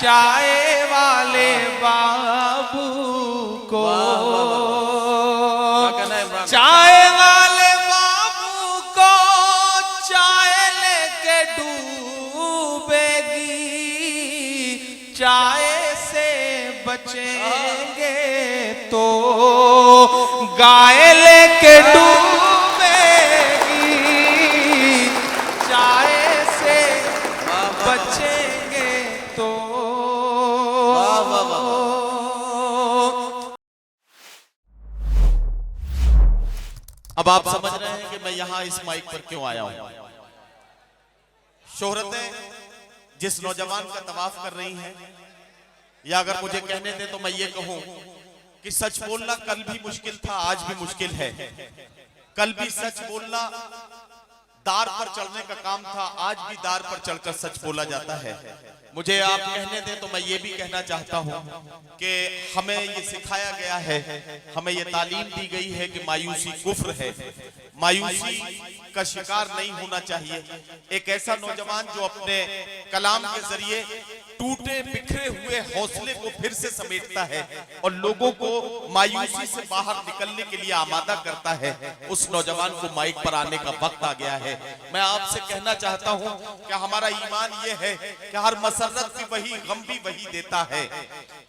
चाय वाले बाबू को, चाय वाले बाबू को चाय लेके डूबेगी, चाय से बचेंगे तो गाय लेके डूबेगी, चाय से बचेंगे तो। अब आप समझ रहे हैं कि मैं यहां इस माइक पर क्यों आया हूं। शोहरतें जिस नौजवान का तवाफ कर रही हैं, या अगर मुझे कहने दें तो मैं ये कहूं कि सच बोलना कल भी मुश्किल था, आज भी मुश्किल है। कल भी सच बोलना दार पर चढ़ने का काम था, आज भी दार पर चढ़कर सच बोला जाता है। मुझे आप कहने दें तो मैं ये भी कहना चाहता हूं कि हमें ये सिखाया गया है, हमें ये तालीम दी गई है कि मायूसी कुफ्र है, मायूसी का शिकार नहीं होना चाहिए। एक ऐसा नौजवान जो अपने कलाम के जरिए टूटे बिखरे हुए हौसले को फिर से समेटता है और लोगों को मायूसी से बाहर निकलने के लिए आमादा करता है, उस नौजवान को माइक पर आने का वक्त आ गया है। मैं आपसे कहना चाहता हूं कि हमारा ईमान यह है कि हर मसरत भी वही, गम भी वही देता है,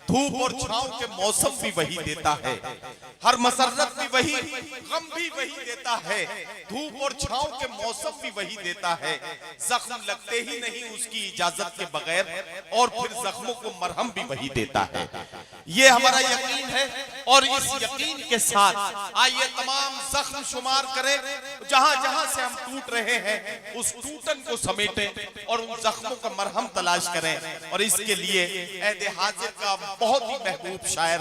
धूप और छांव के मौसम भी वही देता है। हर मसरत भी वही, गम भी वही देता है, धूप और छांव के मौसम भी वही देता है। जख्म लगते ही नहीं उसकी इजाजत के बगैर, और फिर जख्मों को मरहम भी वही देता है। ये हमारा यकीन है और इस यकीन के साथ आइए तमाम जख्म शुमार करें, जहां जहां से हम टूट रहे हैं उस टूटन को समेटें और उन जख्मों का मरहम तलाश करें। और इसके लिए ऐदे हाजिर का बहुत ही महबूब शायर,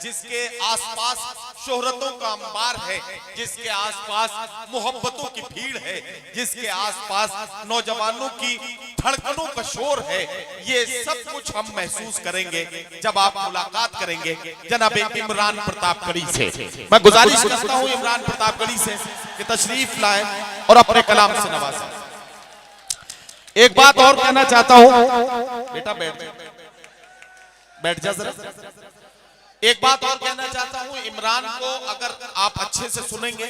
जिसके आसपास शोहरतों का अंबार है, जिसके आसपास मोहब्बतों की भीड़ है, जिसके आसपास नौजवानों की धड़कनों का शोर है, ये सब कुछ हम महसूस करेंगे जब आप मुलाकात करेंगे जनाब इमरान प्रतापगढ़ी से। मैं गुजारिश करता हूं इमरान प्रतापगढ़ी से कि तशरीफ लाएं और अपने कलाम से नवाजें। एक बात और कहना चाहता हूं, बेटा बैठ जा जरा। एक बात और कहना चाहता हूं, इमरान को अगर आप अच्छे से सुनेंगे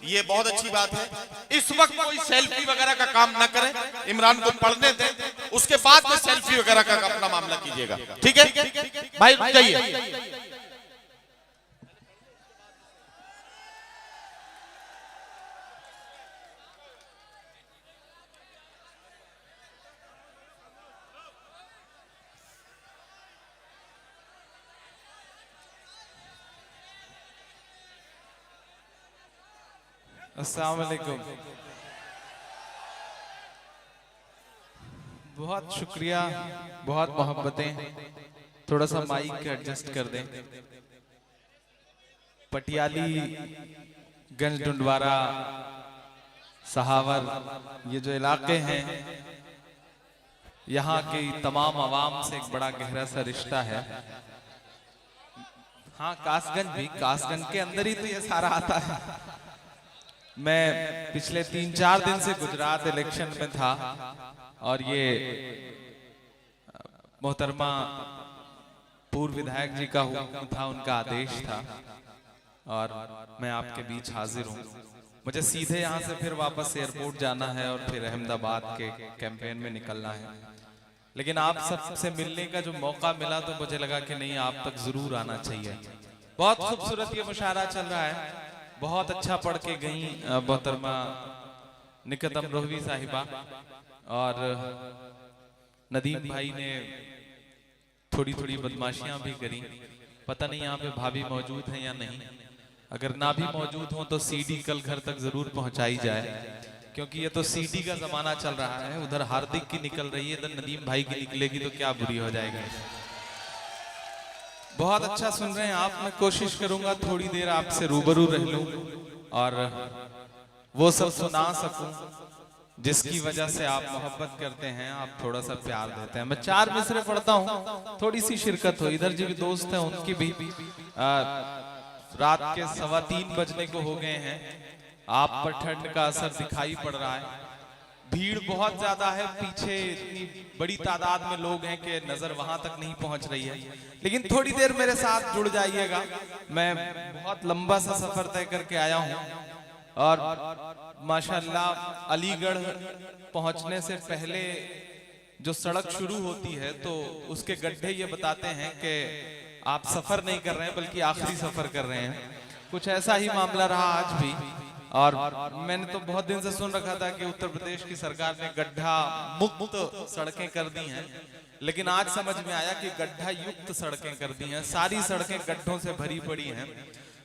ये बहुत अच्छी बात है। इस वक्त कोई सेल्फी वगैरह का काम न करें, इमरान को पढ़ने दें, उसके बाद में सेल्फी वगैरह का अपना मामला कीजिएगा, ठीक है भाई? जाइए। अस्सलाम वालेकुम। बहुत शुक्रिया, बहुत मोहब्बतें। थोड़ा सा माइक एडजस्ट कर दें। पटियाली, गंज डुंडवारा, सहावर, ये जो इलाके हैं, यहाँ की तमाम आवाम से एक बड़ा गहरा सा रिश्ता है। हाँ, कासगंज भी, कासगंज के अंदर ही तो ये सारा आता है। मैं पिछले 3-4 दिन से गुजरात इलेक्शन में था और ये मोहतरमा पूर्व विधायक जी का हुक्म था, उनका आदेश था और मैं आपके बीच हाजिर हूँ। मुझे सीधे यहाँ से फिर वापस एयरपोर्ट जाना है और फिर अहमदाबाद के कैंपेन में निकलना है। लेकिन आप सबसे मिलने का जो मौका मिला तो मुझे लगा कि नहीं, आप तक जरूर आना चाहिए। बहुत खूबसूरत ये मुशायरा चल रहा है, बहुत अच्छा पढ़ के गई मोहतरमा निकतम रोहवी साहिबा, और नदीम भाई ने थोड़ी थोड़ी बदमाशियां भी करी। पता नहीं यहाँ पे भाभी मौजूद हैं या नहीं। अगर ना भी मौजूद हो तो सीडी कल घर तक जरूर पहुंचाई जाए, क्योंकि ये तो सीडी का जमाना चल रहा है। उधर हार्दिक की निकल रही है, इधर नदीम भाई की निकलेगी तो क्या बुरी हो जाएगी। बहुत अच्छा सुन रहे हैं आप। मैं कोशिश करूंगा थोड़ी देर आपसे रूबरू रह लूं और वो सब सुना सकूं जिसकी वजह से आप मोहब्बत करते हैं, आप थोड़ा सा प्यार देते हैं। मैं 4 मिसरे पढ़ता हूं, थोड़ी सी शिरकत हो। इधर जो भी दोस्त हैं उनकी भी रात के 3:15 बजने को हो गए हैं। आप पर ठंड का असर दिखाई पड़ रहा है। भीड़ बहुत ज्यादा है, पीछे इतनी बड़ी तादाद में लोग हैं कि नजर वहां तक नहीं पहुंच रही है, लेकिन थोड़ी देर मेरे साथ जुड़ जाइएगा। मैं बहुत लंबा सा सफर तय करके आया हूं और माशाल्लाह अलीगढ़ पहुंचने से पहले जो सड़क शुरू होती है तो उसके गड्ढे ये बताते हैं कि आप सफर नहीं कर रहे हैं बल्कि आखिरी सफर कर रहे हैं। कुछ ऐसा ही मामला रहा आज भी। और मैंने तो बहुत दिन से सुन रखा था कि उत्तर प्रदेश की सरकार ने गड्ढा मुक्त सड़कें कर दी हैं, लेकिन आज समझ में आया कि गड्ढा युक्त सड़कें कर दी हैं। सारी सड़कें गड्ढों से भरी पड़ी हैं।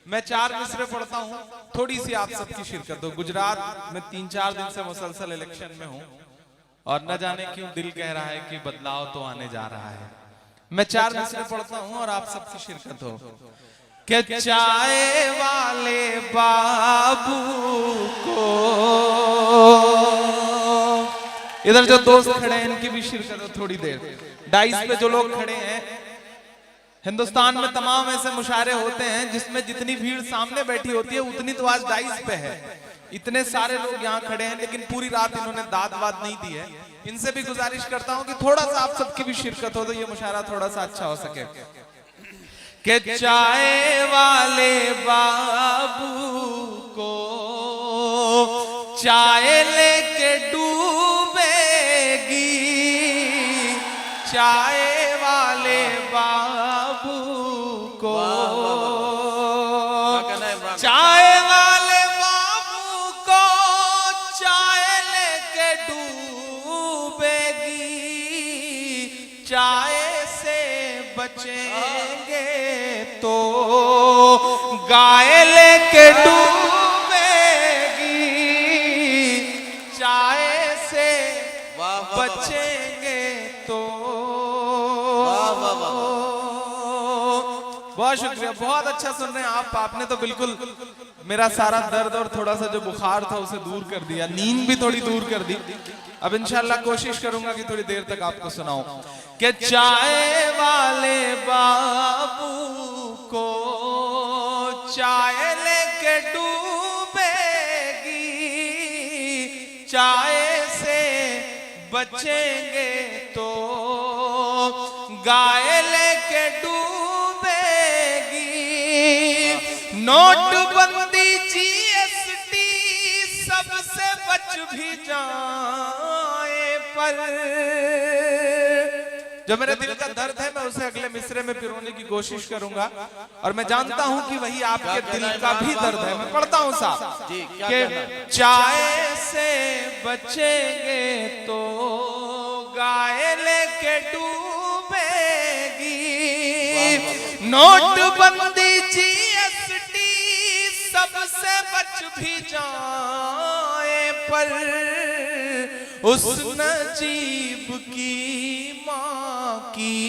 मैं 4 मिसरे पढ़ता हूं, थोड़ी सी आप सबकी शिरकत हो। गुजरात में 3-4 दिन से मुसलसल इलेक्शन में हूं और न जाने क्यों दिल कह रहा है कि बदलाव तो आने जा रहा है। मैं 4 मिसरे पढ़ता हूं और आप सबकी शिरकत हो। कि चाय वाले बाबू को, इधर जो दोस्त खड़े हैं इनकी भी शिरकत हो थोड़ी देर। डाइस पे जो लोग खड़े हैं, हिंदुस्तान में तमाम ऐसे मुशायरे होते हैं जिसमें जितनी भीड़ सामने बैठी होती है उतनी तो आज डाइस पे है। इतने सारे लोग यहाँ खड़े हैं लेकिन पूरी रात इन्होंने दाद वाद नहीं दी है। इनसे भी गुजारिश करता हूँ कि थोड़ा सा आप सबकी भी शिरकत हो तो ये मुशायरा थोड़ा सा अच्छा हो सके। कि चाय वाले बाबू को चाय लेके डूबेगी, चाय वाले बाबू को चाय वाले बाबू को चाय लेके डूबेगी, चाय से बचेंगे तो गाय लेके डूबेगी, चाय से बचेंगे तो। बहुत शुक्रिया, बहुत अच्छा सुन रहे हैं आप। आपने तो बिल्कुल मेरा सारा दर्द और थोड़ा सा जो बुखार था उसे दूर कर दिया, नींद भी थोड़ी दूर कर दी। अब इंशाल्लाह कोशिश करूंगा कि थोड़ी देर तक आपको सुनाऊं। कि चाय वाले बाबू को चाय लेके डूबेगी, चाय से बचेंगे तो गाय लेके डूबेगी। नोटबंदी जीएसटी सबसे बच भी जाए पर जो मेरे दिल का दर्द है मैं उसे अगले मिसरे में पिरोने की कोशिश करूंगा और मैं जानता हूं कि वही आपके दिल का भी दर्द है। मैं पढ़ता हूं साहब कि चाय से बचेंगे तो गाय लेके डूबेगी। नोटबंदी जीएसटी सबसे बच भी जाए पर उस नजीब की मां की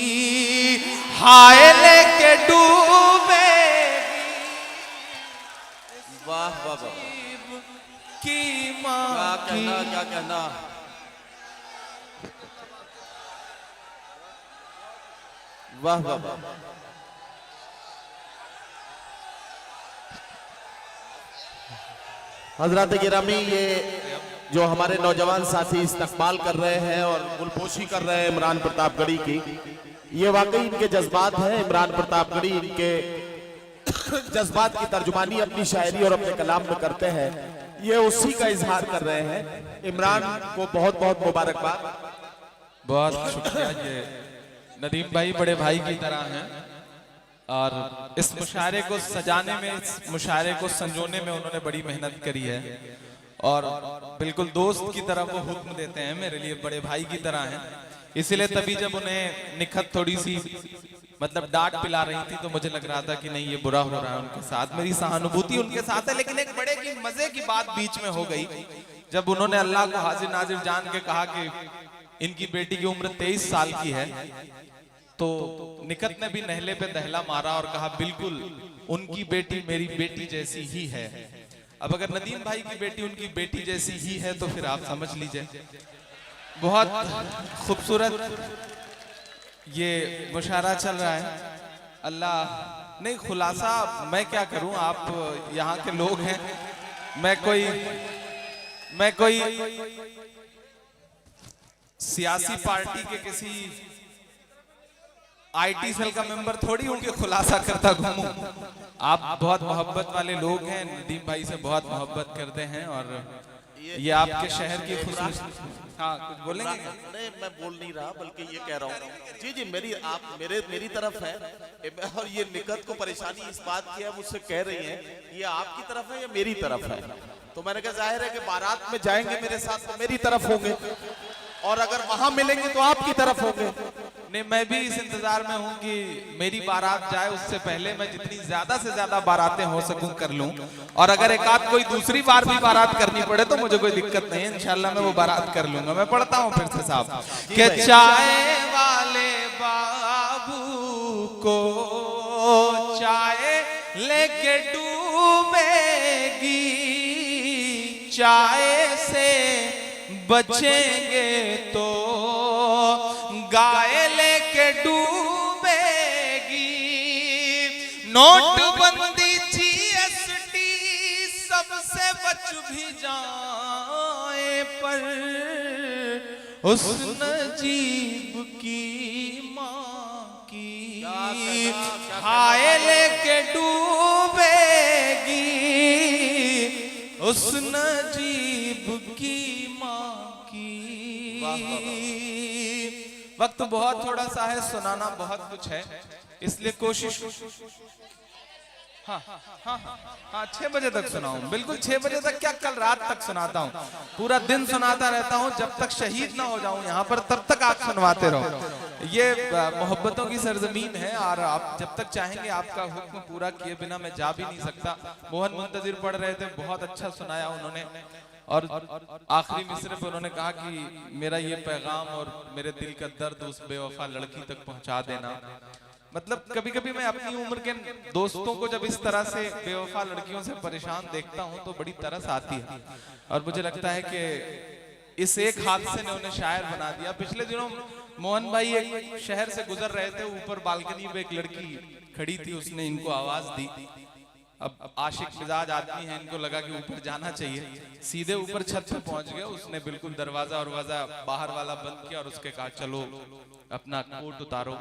हाय लेके डूबेगी। वाह वाह वाह, की मां क्या कहना। वाह वाह वाह, हजरत गिरामी, ये जो हमारे नौजवान साथी इस्तकबाल कर रहे हैं और गुलपोशी कर रहे हैं इमरान प्रतापगढ़ी की, ये वाकई इनके जज्बात हैं। इमरान प्रतापगढ़ी इनके जज्बात की तर्जुमानी अपनी शायरी और अपने कलाम में करते हैं। ये उसी का इजहार कर रहे हैं। इमरान को बहुत बहुत मुबारकबाद। बहुत शुक्रिया। ये नदीम भाई बड़े भाई की तरह हैं और इस मुशायरे को सजाने में, इस मुशायरे को संजोने में उन्होंने बड़ी मेहनत करी है और बिल्कुल दोस्त की तरह वो हुक्म देते हैं, मेरे लिए बड़े भाई की तरह हैं। इसीलिए तभी जब उन्हें निखत थोड़ी सी मतलब डांट पिला रही थी तो मुझे लग रहा था कि नहीं ये बुरा हो रहा है उनके साथ, मेरी सहानुभूति उनके साथ है। लेकिन एक बड़े की मजे की बात बीच में हो गई जब उन्होंने अल्लाह को हाजिर नाजिर जान के कहा कि इनकी बेटी की उम्र 23 साल की है, तो निकत ने भी नहले पे दहला मारा और कहा बिल्कुल उनकी बेटी मेरी बेटी जैसी ही है। अब अगर नदीम भाई की बेटी उनकी बेटी जैसी ही है तो फिर आप समझ लीजिए। बहुत खूबसूरत ये मुशायरा चल रहा है। अल्लाह नहीं, खुलासा मैं क्या करूं, आप यहाँ के लोग हैं। मैं कोई सियासी पार्टी के किसी आईटी सेल का मेंबर थोड़ी हूं कि खुलासा करता घूमूं। आप बहुत मोहब्बत वाले लोग हैं, नदीम भाई से बहुत मोहब्बत करते हैं और ये आपके शहर की खुशूसी। हाँ, कुछ बोलेंगे क्या? नहीं, मैं बोल नहीं रहा, बल्कि ये कह रहा हूँ जी जी मेरी तरफ है। और ये निकत को परेशानी इस बात की है, मुझसे कह रही है ये आपकी तरफ है या मेरी तरफ है। तो मैंने कहा जाहिर है कि बारात में जाएंगे मेरे साथ तो मेरी तरफ होंगे, और अगर वहां मिलेंगे तो आपकी तरफ होंगे। नहीं, मैं भी इस इंतजार में हूं कि मेरी बारात जाए, उससे पहले मैं जितनी ज्यादा से ज्यादा बारातें हो सकूं कर लूं, और अगर एक आध कोई दूसरी बार भी बारात करनी पड़े तो मुझे कोई दिक्कत नहीं है, इंशाल्लाह मैं वो बारात कर लूंगा। मैं पढ़ता हूं फिर से साहब कि चाय वाले बाबू को चाय लेके डूबेगी, चाय से बचेंगे तो गाय लेके डूबेगी। नोटबंदी जीएसटी सबसे बच भी जाए पर उस नजीब की माँ की हाय लेके डूबेगी, उस नजीब की माँ की। वक्त बहुत थोड़ा सा है, सुनाना बहुत कुछ है, इसलिए कोशिश। हाँ हाँ हाँ 6 बजे तक सुनाऊं, बिल्कुल 6 बजे तक क्या, कल रात तक सुनाता हूँ, पूरा दिन सुनाता रहता हूँ जब तक शहीद ना हो जाऊं यहाँ पर, तब तक आप सुनवाते रहो। ये मोहब्बतों की सरजमीन है और आप जब तक चाहेंगे आपका हुक्म पूरा किए बिना मैं जा भी नहीं सकता। मोहन मुंतजिर पढ़ रहे थे, बहुत अच्छा सुनाया उन्होंने, और आखिरी मिसरे पे उन्होंने कहा कि मेरा ये पैगाम और मेरे दिल का दर्द उस बेवफा लड़की तक पहुंचा देना। मतलब कभी कभी मैं अपनी उम्र के दोस्तों को जब इस तरह से बेवफा लड़कियों से परेशान देखता हूं तो बड़ी तरस आती है, और मुझे लगता है कि इस एक हादसे ने उन्हें शायर बना दिया। पिछले दिनों मोहन भाई एक शहर से गुजर रहे थे, ऊपर बालकनी पे एक लड़की खड़ी थी, उसने इनको आवाज दी। अब आशिक मिजाज आदमी है, इनको लगा कि ऊपर जाना चाहिए, सीधे ऊपर छत पे पहुंच गए। उसने बिल्कुल दरवाजा और बाहर वाला बंद किया और उसके कहा चलो अपना कोट उतारो।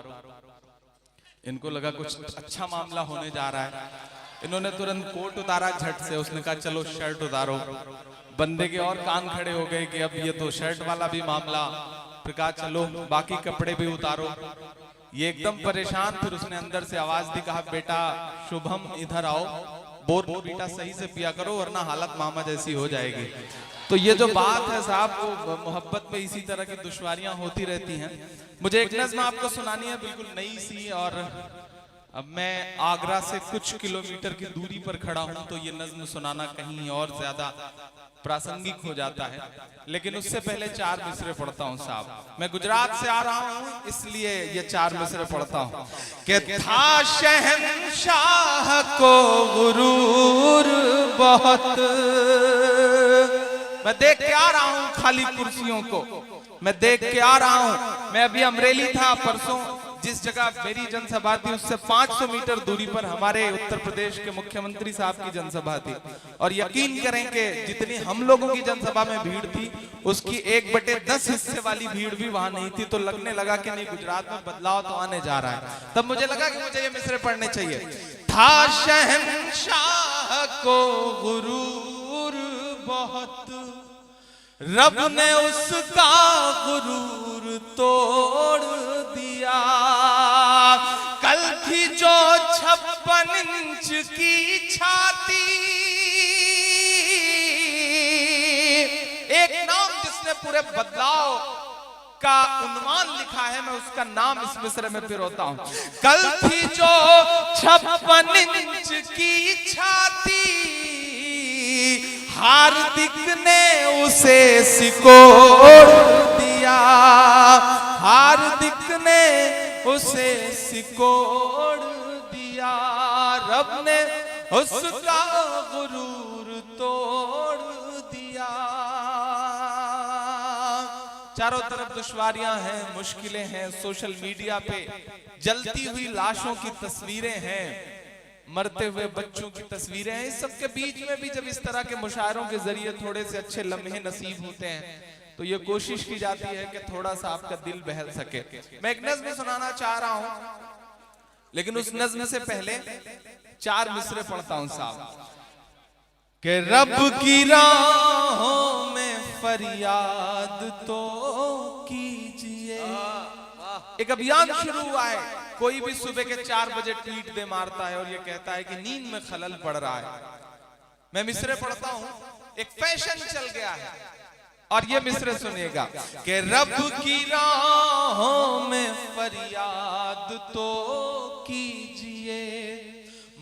इनको लगा कुछ अच्छा मामला होने जा रहा है, इन्होंने तुरंत कोट उतारा झट से। उसने कहा चलो शर्ट उतारो। बंदे के और कान खड़े हो गए कि अब ये तो शर्ट वाला भी मामला। फिर कहा चलो बाकी कपड़े भी उतारो। ये एकदम परेशान। फिर उसने अंदर से आवाज दी, कहा बेटा शुभम इधर आओ, बोर बीटा सही से पिया करो वरना हालत मामा जैसी हो जाएगी। तो ये जो बात है साहब, वो मोहब्बत में इसी तरह की दुश्वारियां होती रहती हैं। मुझे एक नज़्म आपको सुनानी है, बिल्कुल नई सी, और अब मैं आगरा से कुछ किलोमीटर की दूरी पर खड़ा हूं तो ये नज़्म सुनाना कहीं और ज्यादा प्रासंगिक हो जाता है। लेकिन उससे पहले 4 मिसरे पढ़ता हूं साहब। मैं गुजरात से आ रहा हूं इसलिए ये 4 मिसरे पढ़ता हूं कि था शहंशाह को गुरूर बहुत, मैं देख के आ रहा हूं खाली कुर्सियों को, मैं देख के आ रहा हूं। मैं अभी अमरेली था परसों, जिस जगह मेरी जनसभा थी उससे 500 मीटर दूरी पर हमारे उत्तर प्रदेश के मुख्यमंत्री साहब की जनसभा थी। और यकीन करें कि जितनी हम लोगों की जनसभा में भीड़ थी उसकी 1/10 हिस्से वाली भीड़ भी वहां नहीं थी। तो लगने लगा कि नहीं, गुजरात में बदलाव तो आने जा रहा है। तब मुझे लगा कि मुझे ये मिसरे पढ़ने चाहिए। था शहंशाह को गुरूर बहुत, रब ने उसका गुरूर तोड़ दिया। कल थी जो 56 इंच की छाती, एक नाम जिसने पूरे बदलाव का उन्वान लिखा है, मैं उसका नाम इस मिसरे में पिरोता हूं। कल थी जो 56 इंच की छाती, हार्दिक ने उसे सिकोड़ दिया। हार्दिक ने उसे सिकोड़ दिया। रब ने उसका गुरूर तोड़ दिया। चारों तरफ दुश्वारियां हैं, मुश्किलें हैं, सोशल मीडिया पे जलती हुई लाशों की तस्वीरें हैं, मरते हुए बच्चों की तस्वीरें हैं। इस सब के बीच में भी जब इस तरह के मुशायरों के जरिए थोड़े से अच्छे लम्हे नसीब होते हैं तो ये कोशिश की जाती है कि थोड़ा सा आपका दिल बहल सके। मैं एक नज़्म सुनाना चाह रहा हूं, लेकिन उस नज़्म से पहले 4 मिसरे पढ़ता हूं साहब। कि रब की राहों में फरियाद तो कीजिए। एक अभियान शुरू हुआ है, कोई भी सुबह के 4 बजे ट्वीट दे मारता है और ये कहता है कि नींद में खलल पड़ रहा है। मैं मिसरे पढ़ता हूं, एक फैशन चल गया है और ये मिसरे सुनिएगा कि रब की राहों में फरियाद तो कीजिए,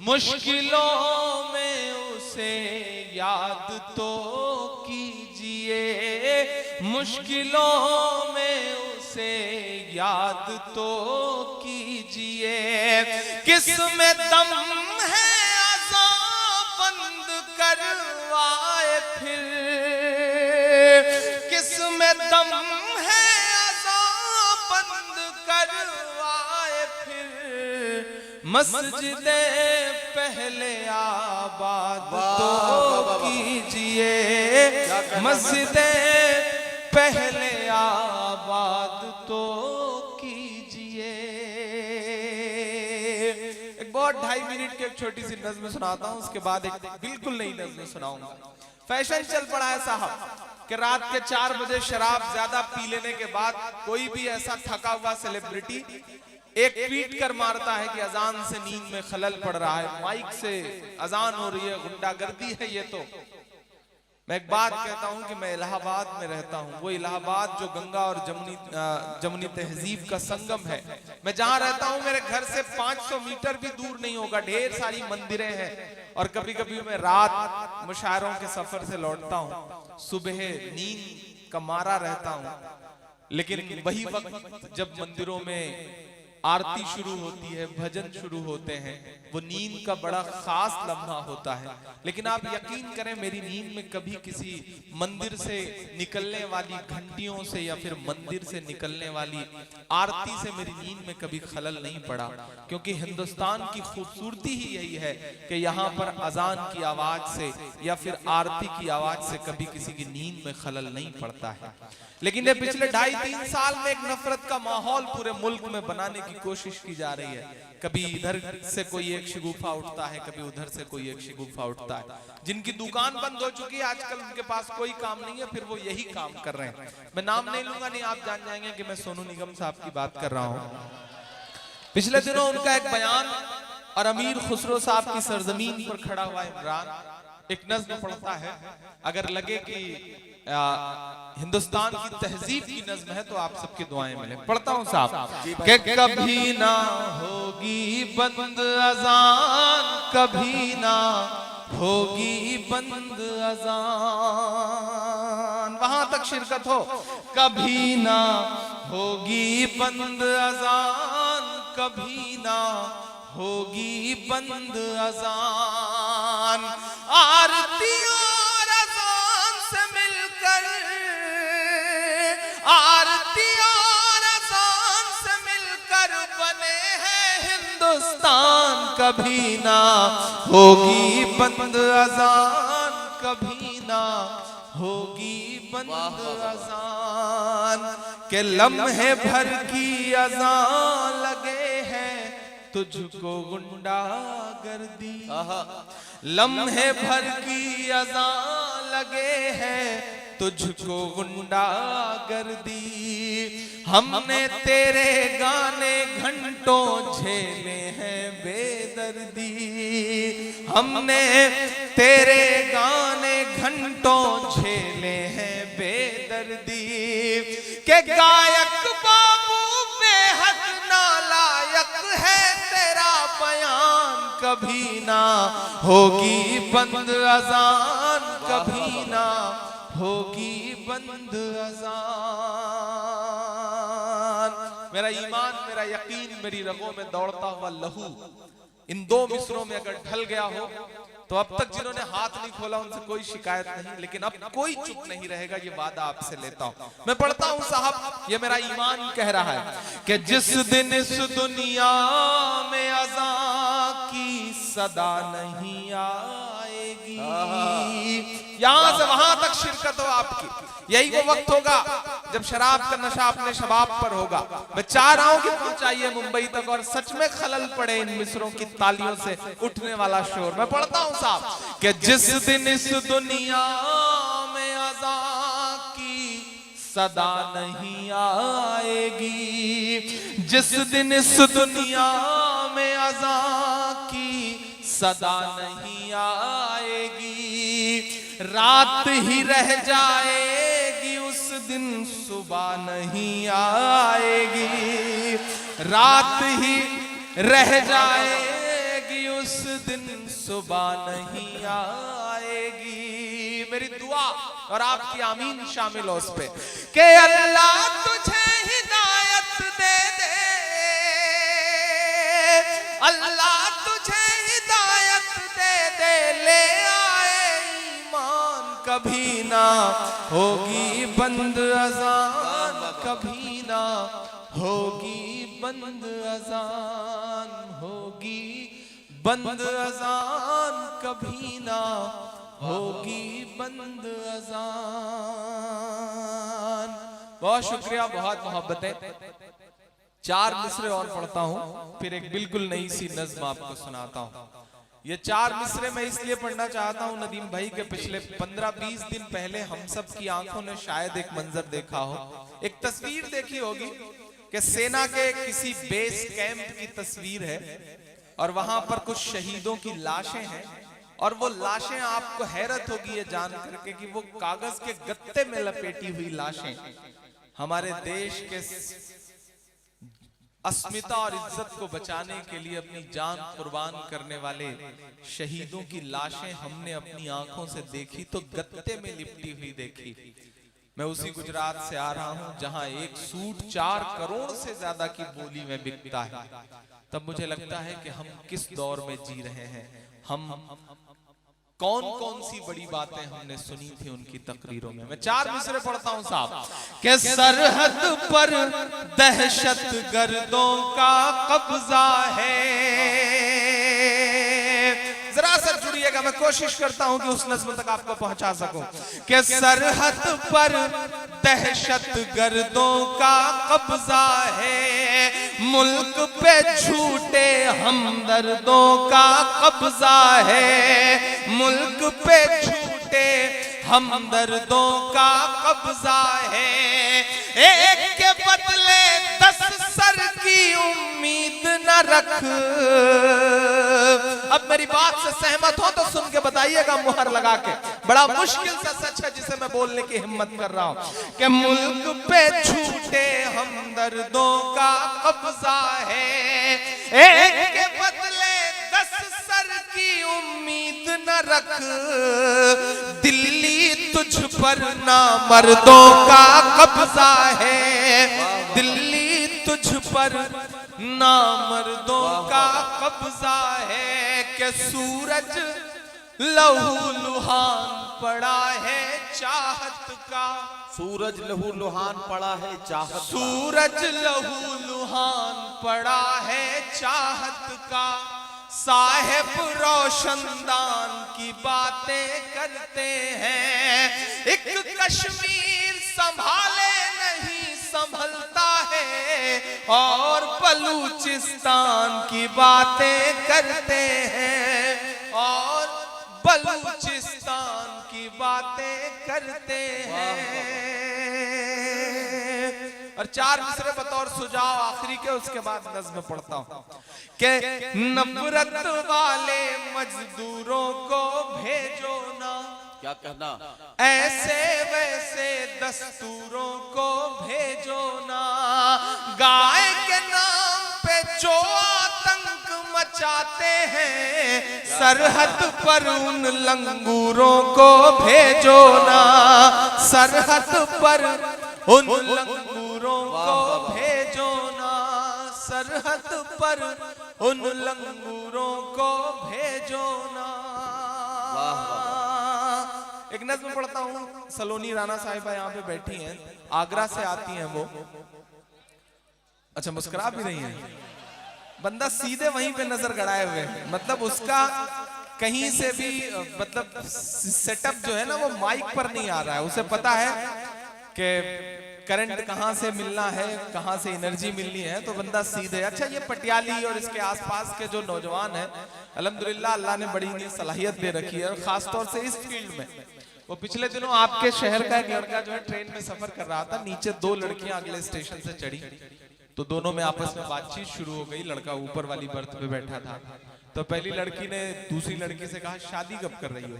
मुश्किलों में उसे याद तो कीजिए, मुश्किलों में उसे याद तो कीजिए। किसमें दम है अज़ां बंद करवाए फिर, किसमें दम है अज़ां बंद करवाए फिर, मस्जिदे पहले आबाद तो कीजिए, मस्जिदे पहले आबाद तो कीजिए। एक बहुत 2.5 मिनट की एक छोटी सी नज़्म सुनाता हूं, उसके बाद एक बिल्कुल नई नज़्म सुनाऊंगा। फैशन चल पड़ा है साहब कि रात के 4 बजे शराब ज्यादा पी लेने के बाद कोई भी ऐसा थका हुआ सेलिब्रिटी एक ट्वीट कर मारता है कि अजान से नींद में खलल पड़ रहा है, माइक से अजान हो रही है, गुंडागर्दी है ये। तो मैं एक बात कहता हूं कि मैं इलाहाबाद में रहता हूं, वो इलाहाबाद जो गंगा और जमुनी तहजीब का संगम है। मैं जहां रहता हूं मेरे घर से 500 मीटर भी दूर नहीं होगा, ढेर सारी मंदिरें हैं। और कभी कभी मैं रात मुशायरों के सफर से लौटता हूं, सुबह नींद का मारा रहता हूं, लेकिन वही वक्त जब मंदिरों में आरती शुरू होती है, भजन शुरू होते हैं, वो नींद का बड़ा खास लम्हा होता है। लेकिन आप यकीन करें मेरी नींद में कभी किसी मंदिर से निकलने वाली घंटियों से या फिर मंदिर से निकलने वाली आरती से मेरी नींद में कभी खलल नहीं पड़ा, क्योंकि हिंदुस्तान की खूबसूरती ही यही है कि यहाँ पर अजान की आवाज से या फिर आरती की आवाज से कभी किसी की नींद में खलल नहीं पड़ता है। लेकिन ये पिछले 2.5-3 साल में एक नफरत का माहौल पूरे मुल्क में बनाने की कोशिश की जा रही है। कभी इधर से कोई एक शिगुफा उठता है, कभी उधर से कोई एक शिगुफा उठता है। जिनकी दुकान बंद हो चुकी है आजकल, उनके पास कोई काम नहीं है, फिर वो यही काम कर रहे हैं। मैं नाम नहीं लूंगा, नहीं आप जान जाएंगे कि मैं सोनू निगम साहब की बात कर रहा हूँ। पिछले दिनों उनका एक बयान और अमीर खुसरो साहब की सरजमीन पर खड़ा हुआ इमरान एक नज़्म पढ़ता है। अगर लगे कि हिंदुस्तान की तहजीब की नज़्म है तो आप सबकी दुआएं मिले। पढ़ता हूं साहब कि कभी ना होगी बंद अजान, कभी ना होगी बंद अजान, वहां तक शिरकत हो। कभी ना होगी बंद अजान, कभी ना होगी बंद अजान, आरती और अजान से मिलकर, आरती और अजान से मिलकर बने हैं हिंदुस्तान। कभी ना होगी बंद अजान, कभी ना होगी बंद अजान, के लम्हे भर की अजान लगे हैं तुझको गुंडागर्दी, लम्हे भर की अजान लगे हैं तुझको गुंडागर्दी। हमने तेरे गाने घंटों झेले हैं बेदर्दी, हमने तेरे गाने घंटों झेले हैं बेदर्दी, के गायक बाबू बेहद नालायक है तेरा बयान। कभी ना होगी बंद अजान, कभी ना होगी बंद अजान। मेरा ईमान, मेरा यकीन, मेरी रगों में दौड़ता हुआ लहू इन 2 मिसरों में अगर ढल गया हो तो अब तक जिन्होंने हाथ नहीं खोला उनसे कोई शिकायत नहीं, लेकिन अब कोई चुप नहीं रहेगा, ये वादा आपसे लेता हूं। मैं पढ़ता हूं साहब, ये मेरा ईमान कह रहा है कि जिस दिन इस दुनिया में अज़ां की सदा नहीं आएगी। यहां से वहां तक शिरकत हो आपकी। यही वो वक्त होगा जब शराब का नशा अपने शबाब पर होगा। मैं चाह रहा हूं कि पहुंचाइए मुंबई तक और सच में खलल पड़े इन मिसरों की तालियों से उठने वाला शोर। मैं पढ़ता हूं साहब कि जिस दिन इस दुनिया में अज़ा की सदा नहीं आएगी, जिस दिन इस दुनिया में अज़ा की सदा नहीं आएगी, रात ही रह जाएगी उस दिन सुबह नहीं आएगी, रात ही रह जाएगी उस दिन सुबह नहीं आएगी। मेरी दुआ और आपकी आमीन शामिल हो उस पे कि अल्लाह तुझे हिदायत दे दे, अल्लाह तुझे हिदायत दे दे, ले आए ईमान कभी ना होगी बंद अज़ान, कभी ना होगी बंद अज़ान, होगी बंद अज़ान, कभी ना होगी बंद अज़ान। बहुत शुक्रिया, बहुत मोहब्बतें। 4 मिसरे और पढ़ता हूं, फिर एक बिल्कुल नई सी नज्म आपको सुनाता हूं। ये 4 मिसरे मैं इसलिए पढ़ना चाहता हूं नदीम भाई के पिछले 15-20 दिन पहले हम सब की आंखों ने शायद एक मंजर देखा हो, एक तस्वीर देखी होगी कि सेना के किसी बेस कैंप की तस्वीर है और वहां पर कुछ शहीदों की लाशें हैं और वो लाशें आपको हैरत होगी ये जान करके कि वो कागज के गत्ते में लपेटी हुई लाशें हमारे देश के अस्मिता और इज्जत को बचाने के लिए अपनी जान कुर्बान करने वाले शहीदों की लाशें हमने अपनी आंखों से देखी तो गत्ते में लिपटी हुई देखी। मैं उसी गुजरात से आ रहा हूं जहां एक सूट 4 करोड़ से ज्यादा की बोली में बिकता है। तब मुझे लगता है कि हम किस दौर में जी रहे हैं, हम कौन कौन सी बड़ी बातें हमने सुनी थी उनकी तकरीरों में। मैं 4 मिसरे पढ़ता हूं साहब कि सरहद पर दहशत गर्दों का कब्जा है। जरा सा जुड़िएगा, मैं कोशिश करता हूं कि उस नज़्म तक आपको पहुंचा सकूं कि सरहद पर दहशत गर्दों का कब्जा है, मुल्क पे झूठे हमदर्दों का कब्जा है, मुल्क पे झूठे हमदर्दों का कब्जा है, एक के बदले 10 सर की उम्मीद न रख। अब मेरी बात से सहमत हो तो सुन के बताइएगा मुहर लगा के, बड़ा मुश्किल सा सच है जिसे मैं बोलने की हिम्मत कर रहा हूं कि मुल्क पे झूठे हमदर्दों का कब्जा है, एक के बदले 10 सर की उम्मीद न रख, दिल्ली तुझ पर नामर्दों का कब्जा है, दिल्ली तुझ पर नामर्दों का कब्जा है कि सूरज लहू लुहान पड़ा है चाहत का, सूरज लहू लुहान पड़ा है चाहत का, सूरज लहू लुहान पड़ा है चाहत का, साहेब रोशनदान की बातें करते हैं, एक कश्मीर संभाले नहीं संभलता है और बलूचिस्तान की बातें करते हैं, और बलूचिस्तान की बातें करते हैं। और 4 मिसरे बतौर सुझाव आखिरी के, उसके बाद नज़्म पढ़ता हूं कि नफरत वाले मजदूरों को भेजो ना, क्या कहना, ऐसे वैसे दस्तूरों को भेजो ना, गाय के नाम पे जो आतंक मचाते हैं, सरहद पर उन लंगूरों को भेजो ना, सरहद पर उन लंगूरों को भेजो ना, सरहद पर उन लंगूरों को भेजो ना। एक नज़्म पढ़ता हूँ, सलोनी राणा साहिबा यहाँ पे बैठी हैं, आगरा से आती हैं वो। अच्छा मुस्कुरा भी रही हैं, बंदा सीधे वहीं पे नजर गड़ाए हुए है। मतलब उसका कहीं से भी मतलब सेटअप जो है ना वो माइक पर नहीं आ रहा है। उसे पता है कि करंट कहां से मिलना है, कहां से एनर्जी मिलनी है, तो बंदा सीधे। अच्छा, ये पटियाली और इसके आसपास के जो नौजवान हैं, अल्हम्दुलिल्लाह अल्लाह ने बड़ी इन्हें सलाहियत दे रखी है, और खासतौर से इस फील्ड में। वो पिछले दिनों आपके शहर का एक लड़का जो है ट्रेन में सफर कर रहा था, नीचे दो लड़कियां अगले स्टेशन से चढ़ी, तो दोनों में आपस में बातचीत शुरू हो गई। लड़का ऊपर वाली बर्थ पे बैठा था, तो पहली लड़की ने दूसरी लड़की से कहा शादी कब कर रही हो?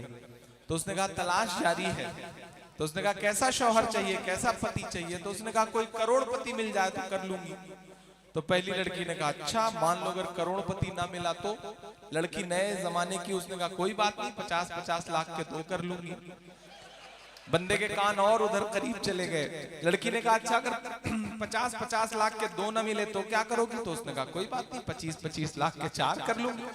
तो उसने कहा तलाश जारी है। तो उसने कहा कैसा शौहर चाहिए, कैसा पति चाहिए? तो उसने कहा कोई करोड़पति मिल जाए तो कर लूंगी। तो पहली लड़की ने कहा अच्छा, मान लो अगर करोड़पति ना मिला तो? लड़की नए जमाने की, उसने कहा कोई बात नहीं, 50-50 लाख के तो कर लूंगी। बंदे के कान और उधर करीब चले गए। लड़की ने कहा अच्छा अगर 50-50 लाख के दो ना मिले तो क्या करोगी? तो उसने कहा कोई बात नहीं, 25-25 लाख के 4 कर लूंगी।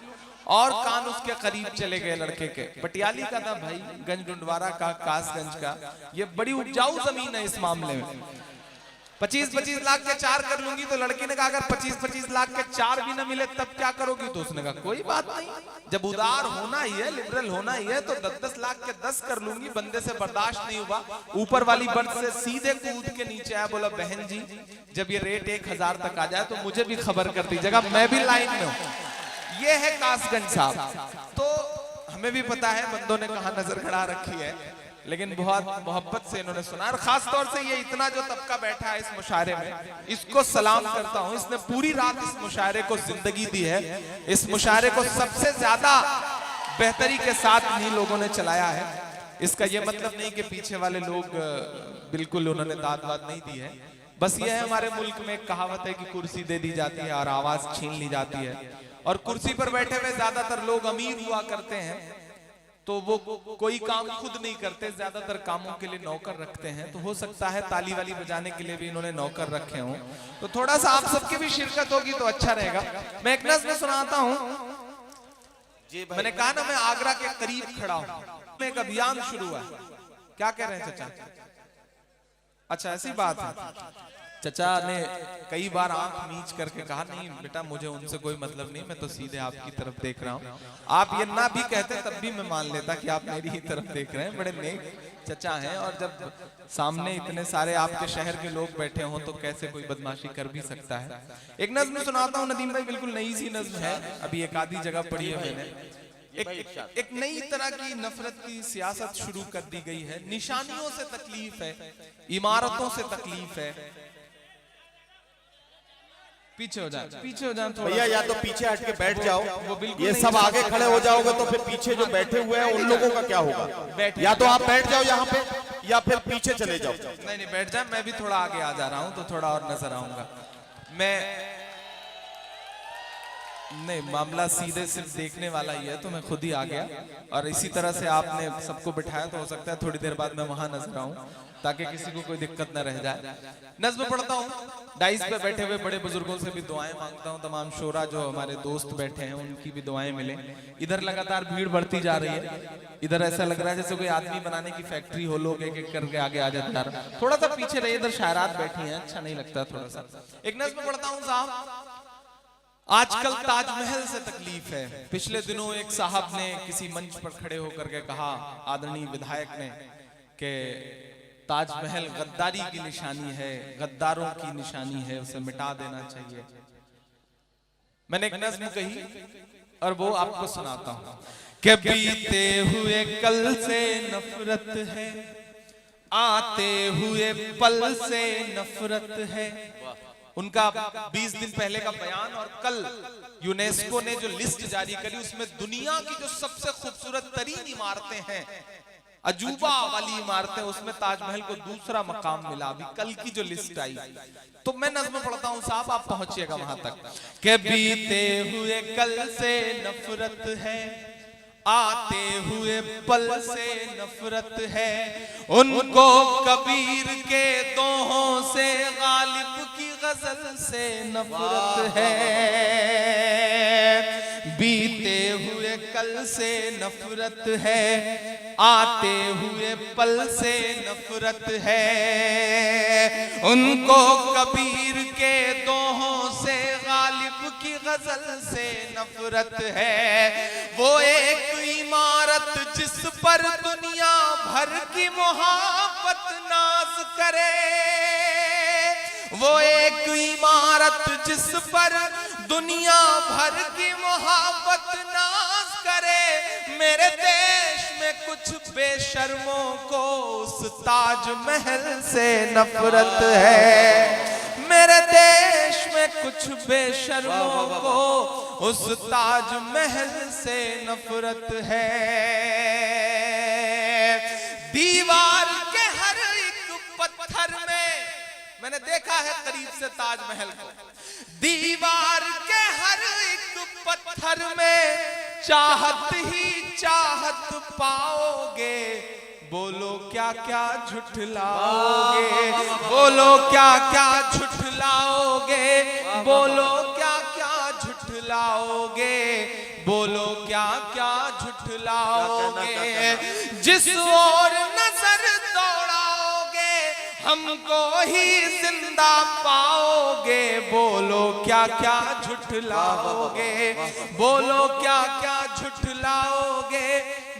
और कान उसके करीब चले गए लड़के के। पटियाली का था भाई, गंज डुंडवारा का, कासगंज का। ये बड़ी उपजाऊ जमीन है इस मामले में। 25-25 लाख के 4 कर लूंगी। तो लड़की ने कहा अगर 25-25 लाख के 4 भी ना मिले तब क्या करोगी? तो उसने कहा कोई बात नहीं, जब उदार होना ही है, लिबरल होना ही है, तो 10-10 लाख के 10 कर लूंगी। बंदे से बर्दाश्त नहीं हुआ, ऊपर वाली बर्थ से सीधे कूद के नीचे आया, बोला बहन जी जब ये रेट 1000 तक आ जाए तो मुझे भी खबर कर दीजिएगा, मैं भी लाइन में हूं। ये है कासगंज साहब। तो हमें भी पता है बंदों ने कहां नजर खड़ा रखी है, लेकिन बहुत मोहब्बत से इन्होंने सुना। और खास तौर से ये इतना जो तबका बैठा है इस मुशायरे में, इसको सलाम करता हूं। इसने पूरी रात इस मुशायरे को जिंदगी दी है। इस मुशायरे को सबसे ज्यादा बेहतरी के साथ इन्हीं लोगों ने चलाया है। इसका ये मतलब नहीं कि पीछे वाले लोग बिल्कुल उन्होंने दाद वाद नहीं दी है। बस ये है, हमारे मुल्क में एक कहावत है कि कुर्सी दे दी जाती है और आवाज छीन ली जाती है। और कुर्सी पर बैठे हुए ज्यादातर लोग अमीर हुआ करते हैं, तो वो कोई काम खुद नहीं करते, ज्यादातर कामों के लिए नौकर रखते हैं। तो हो सकता है ताली वाली बजाने के लिए भी इन्होंने नौकर रखे हों, तो थोड़ा सा आप सबकी भी शिरकत होगी तो अच्छा रहेगा। मैं एक नज़्म सुनाता हूं। मैंने कहा ना मैं आगरा के करीब खड़ा हूं, एक अभियान शुरू हुआ। क्या कह रहे हैं चचा? अच्छा ऐसी बात है। चचा ने कई बार आंख मीच करके कहा नहीं बेटा मुझे उनसे कोई मतलब नहीं, मैं तो सीधे आपकी तरफ देख रहा हूँ। आप ये ना भी कहते तब भी मैं मान लेता कि आप मेरी ही तरफ देख रहे हैं। बड़े नेक चचा हैं, और जब सामने इतने सारे आपके शहर के लोग बैठे हों तो कैसे कोई बदमाशी कर भी सकता है। एक नज्म सुनाता हूँ नदीम भाई, बिल्कुल नई सी नज्म है, अभी एक आधी जगह पढ़ी है मैंने। एक नई तरह की नफरत की सियासत शुरू कर दी गई है। निशानियों से तकलीफ है, इमारतों से तकलीफ है। पीछे हो जाए, पीछे हो जाए भैया, या तो पीछे हट के बैठ जाओ, ये सब आगे खड़े हो जाओगे तो फिर पीछे जो बैठे हुए हैं उन लोगों का क्या होगा? या तो आप बैठ जाओ यहाँ पे, या फिर पीछे चले जाओ। नहीं नहीं बैठ जाए, मैं भी थोड़ा आगे आ जा रहा हूँ तो थोड़ा और नजर आऊंगा। मैं नहीं, मामला सीधे सिर्फ देखने वाला ही है, तो मैं खुद ही आ गया। और इसी तरह से आपने सबको बिठाया तो हो सकता है थोड़ी देर बाद मैं वहां नजर आऊं, ताकि किसी को कोई दिक्कत न रह जाए। नज़्म पढ़ता हूँ। डाइस पे बैठे हुए बड़े बुजुर्गों से भी दुआएं मांगता हूँ। तमाम शोरा जो हमारे दोस्त बैठे हैं उनकी भी दुआएं मिले। इधर लगातार भीड़ बढ़ती जा रही है। इधर ऐसा लग रहा है जैसे कोई आदमी बनाने की फैक्ट्री हो, लोग एक एक करके आगे आ जाते हैं। थोड़ा सा पीछे रहिए, इधर शायरात बैठी है, अच्छा नहीं लगता थोड़ा सा। एक नज़्म पढ़ता हूँ साहब। आजकल ताजमहल से तकलीफ है। पिछले दिनों एक साहब ने किसी मंच पर खड़े होकर के कहा, आदरणीय विधायक ने, कि ताजमहल गद्दारी की निशानी है, गद्दारों की निशानी है, उसे मिटा देना चाहिए। मैंने एक नज़्म कही और वो आपको सुनाता हूं कि बीते हुए कल से नफरत है, आते हुए पल से नफरत है। उनका 20 दिन पहले का बयान, और कल यूनेस्को ने जो लिस्ट जारी करी उसमें दुनिया की जो सबसे खूबसूरत तरीन इमारतें हैं, अजूबा वाली इमारतें, उसमें ताजमहल को दूसरा मकाम मिला। अभी कल की जो लिस्ट आई, तो मैं नज़्म पढ़ता हूं साहब, आप पहुंचिएगा वहां तक। के बीते हुए कल से नफरत है, आते हुए पल से नफरत है, उनको कबीर के दोहों से, गालिब की गजल से नफरत है। बीते हुए कल से नफरत है, आते हुए पल से नफरत है, उनको कबीर के दोहों से, गालिब की गजल से नफरत है। वो एक इमारत जिस पर दुनिया भर की मोहब्बत नाज करे, वो एक इमारत जिस पर दुनिया भर की मोहब्बत नाज करे। मेरे देश में कुछ बेशर्मों को उस ताजमहल से नफरत है। मेरे देश में कुछ बेशर्मों को उस ताजमहल से नफरत है। दीवार के हर एक पत्थर में, मैंने देखा है करीब से ताजमहल को, दीवार के हर एक पत्थर में चाहत ही चाहत पाओगे। बोलो क्या क्या झुठलाओगे, बोलो क्या क्या झुठलाओगे, बोलो क्या क्या झुठलाओगे, बोलो क्या क्या झुठलाओगे। जिस ओर नजर दौड़ाओगे हमको ही जिंदा पाओगे। बोलो क्या क्या झुठलाओगे, बोलो क्या क्या झुठलाओगे,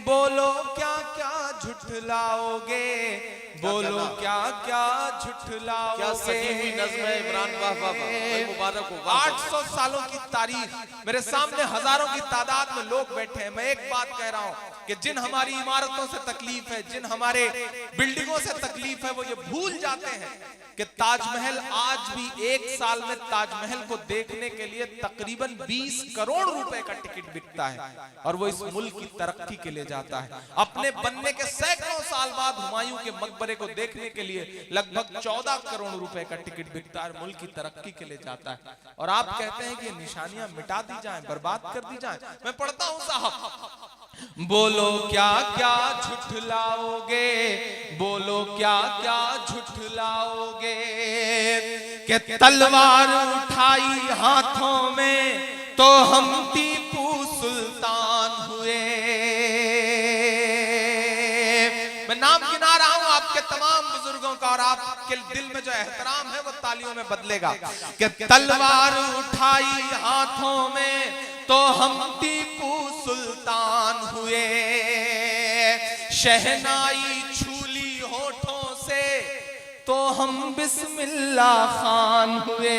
बोलो क्या क्या झुठलाओगे, बोलो क्या क्या झुठलाओगे। क्या सजी हुई नज़्म है इमरान, वाह वाह वाह, मुबारक हो। 800 सालों की तारीख, मेरे सामने हजारों की तादाद में लोग बैठे हैं। मैं एक बात कह रहा हूं कि जिन हमारी इमारतों से तकलीफ है, जिन हमारे बिल्डिंगों से तकलीफ है, वो ये भूल जाते हैं कि ताजमहल आज भी एक साल में ताजमहल को देखने के लिए तकरीबन 20 करोड़ रुपए का टिकट बिकता है, और वो इस मुल्क की तरक्की के लिए जाता है। अपने बनने के सैकड़ों साल बाद हुमायूं के मकबरे को देखने के लिए लगभग 14 करोड़ रुपए का टिकट बिकता है, मुल्क की तरक्की के लिए जाता है। और आप कहते हैं कि निशानियां मिटा दी जाएं, बर्बाद कर दी जाएं। मैं पढ़ता हूं साहब, बोलो क्या क्या झुठलाओगे, बोलो क्या क्या झुठलाओगे। कि तलवार उठाई हाथों में तो हम टीपू सुल्तान हुए। मैं नाम गिना रहा हूं आपके तमाम बुजुर्गों का, और आपके दिल में जो एहतराम है वो तालियों में बदलेगा। कि तलवार उठाई हाथों में तो हम टीपू सुल्तान हुए। शहनाई छूली होठों से तो हम बिस्मिल्लाह खान हुए।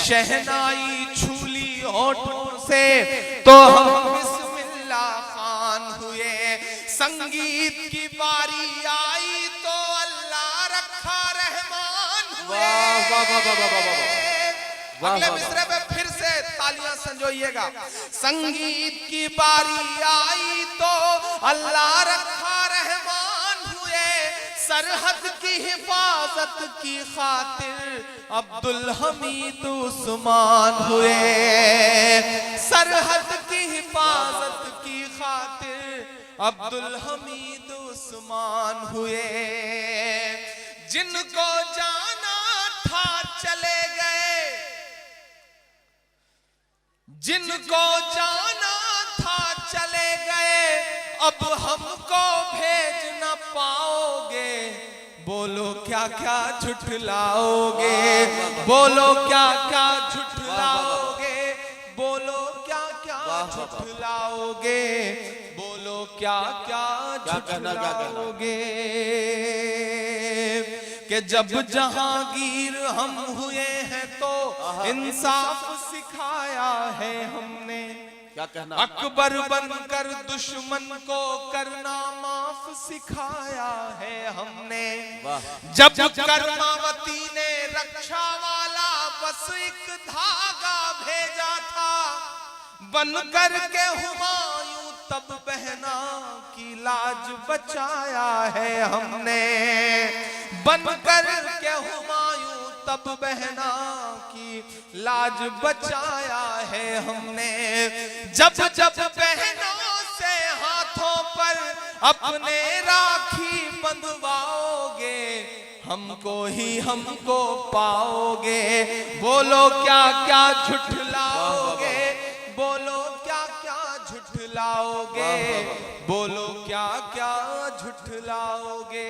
शहनाई छूली होठों से तो हम बिस्मिल्लाह खान हुए। संगीत की बारी आई तो अल्लाह रखा रहमान हुए। वाह वाह वाह वाह वाह वाह। अगले मिसरे पे फिर से तालियां संजोइएगा। संगीत की बारी आई तो अल्लाह रखा रहमान हुए। सरहद की हिफाजत की खातिर अब्दुल हमीद उस्मान हुए। सरहद की हिफाजत की खातिर अब्दुल हमीद उस्मान हुए। जिनको जाना था चले गए, जिनको जाना था चले गए, अब हमको भेज न पाओगे। बोलो क्या क्या झुठलाओगे, बोलो क्या क्या झुठलाओगे, बोलो क्या क्या झुठलाओगे, बोलो क्या क्या झुठलाओगे। कि जब जहांगीर हम हुए हैं तो इंसाफ सिखाया है हमने। क्या कहना, अकबर बनकर दुश्मन को करना माफ सिखाया है हमने। जब कर्मावती ने रक्षा वाला बस एक धागा भेजा था, बनकर के हुमायूं तब बहना की लाज बचाया है हमने। बनकर के हुमायूं तब बहना की लाज बचाया है हमने। जब जब बहनों से हाथों पर अपने राखी बंधवाओगे, हमको ही हमको पाओगे। बोलो क्या क्या झुठलाओगे, बोलो क्या क्या झुठलाओगे, बोलो क्या क्या झुठलाओगे।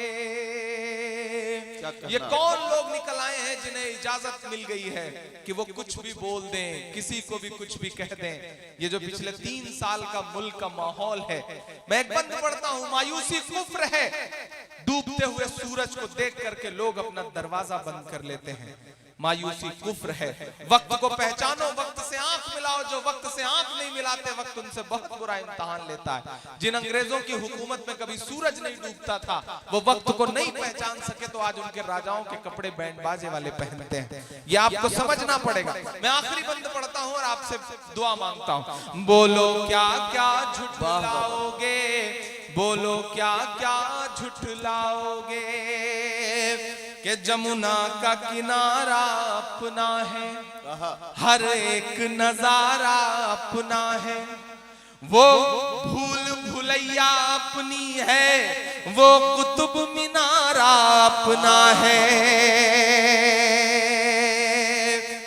ये कौन लोग निकल आए हैं जिन्हें इजाजत मिल गई है कि वो कुछ भी बोल दें, किसी को भी कुछ भी कह दें। ये जो पिछले 3 साल का मुल्क का माहौल है, मैं एक बंद पढ़ता हूं, मायूसी कुफ्र है। डूबते हुए सूरज को देख करके लोग अपना दरवाजा बंद कर लेते हैं। मायूसी कुफ्र है। वक्त को पहचानो, वक्त से आंख मिलाओ। जो वक्त से आंख नहीं मिलाते, वक्त उनसे बहुत बुरा इम्तिहान लेता है। जिन अंग्रेजों की हुकूमत में कभी सूरज नहीं डूबता था, वो वक्त को नहीं पहचान सके, तो आज उनके राजाओं के कपड़े बैंड बाजे वाले पहनते हैं। ये आपको समझना पड़ेगा। मैं आखिरी बंद पढ़ता हूं और आपसे दुआ मांगता हूं। बोलो क्या क्या झुठलाओगे, बोलो क्या क्या झुठलाओगे, कि जमुना का किनारा अपना है, हर एक नजारा अपना है। वो भूल भुलैया अपनी है, वो कुतुब मीनारा अपना है।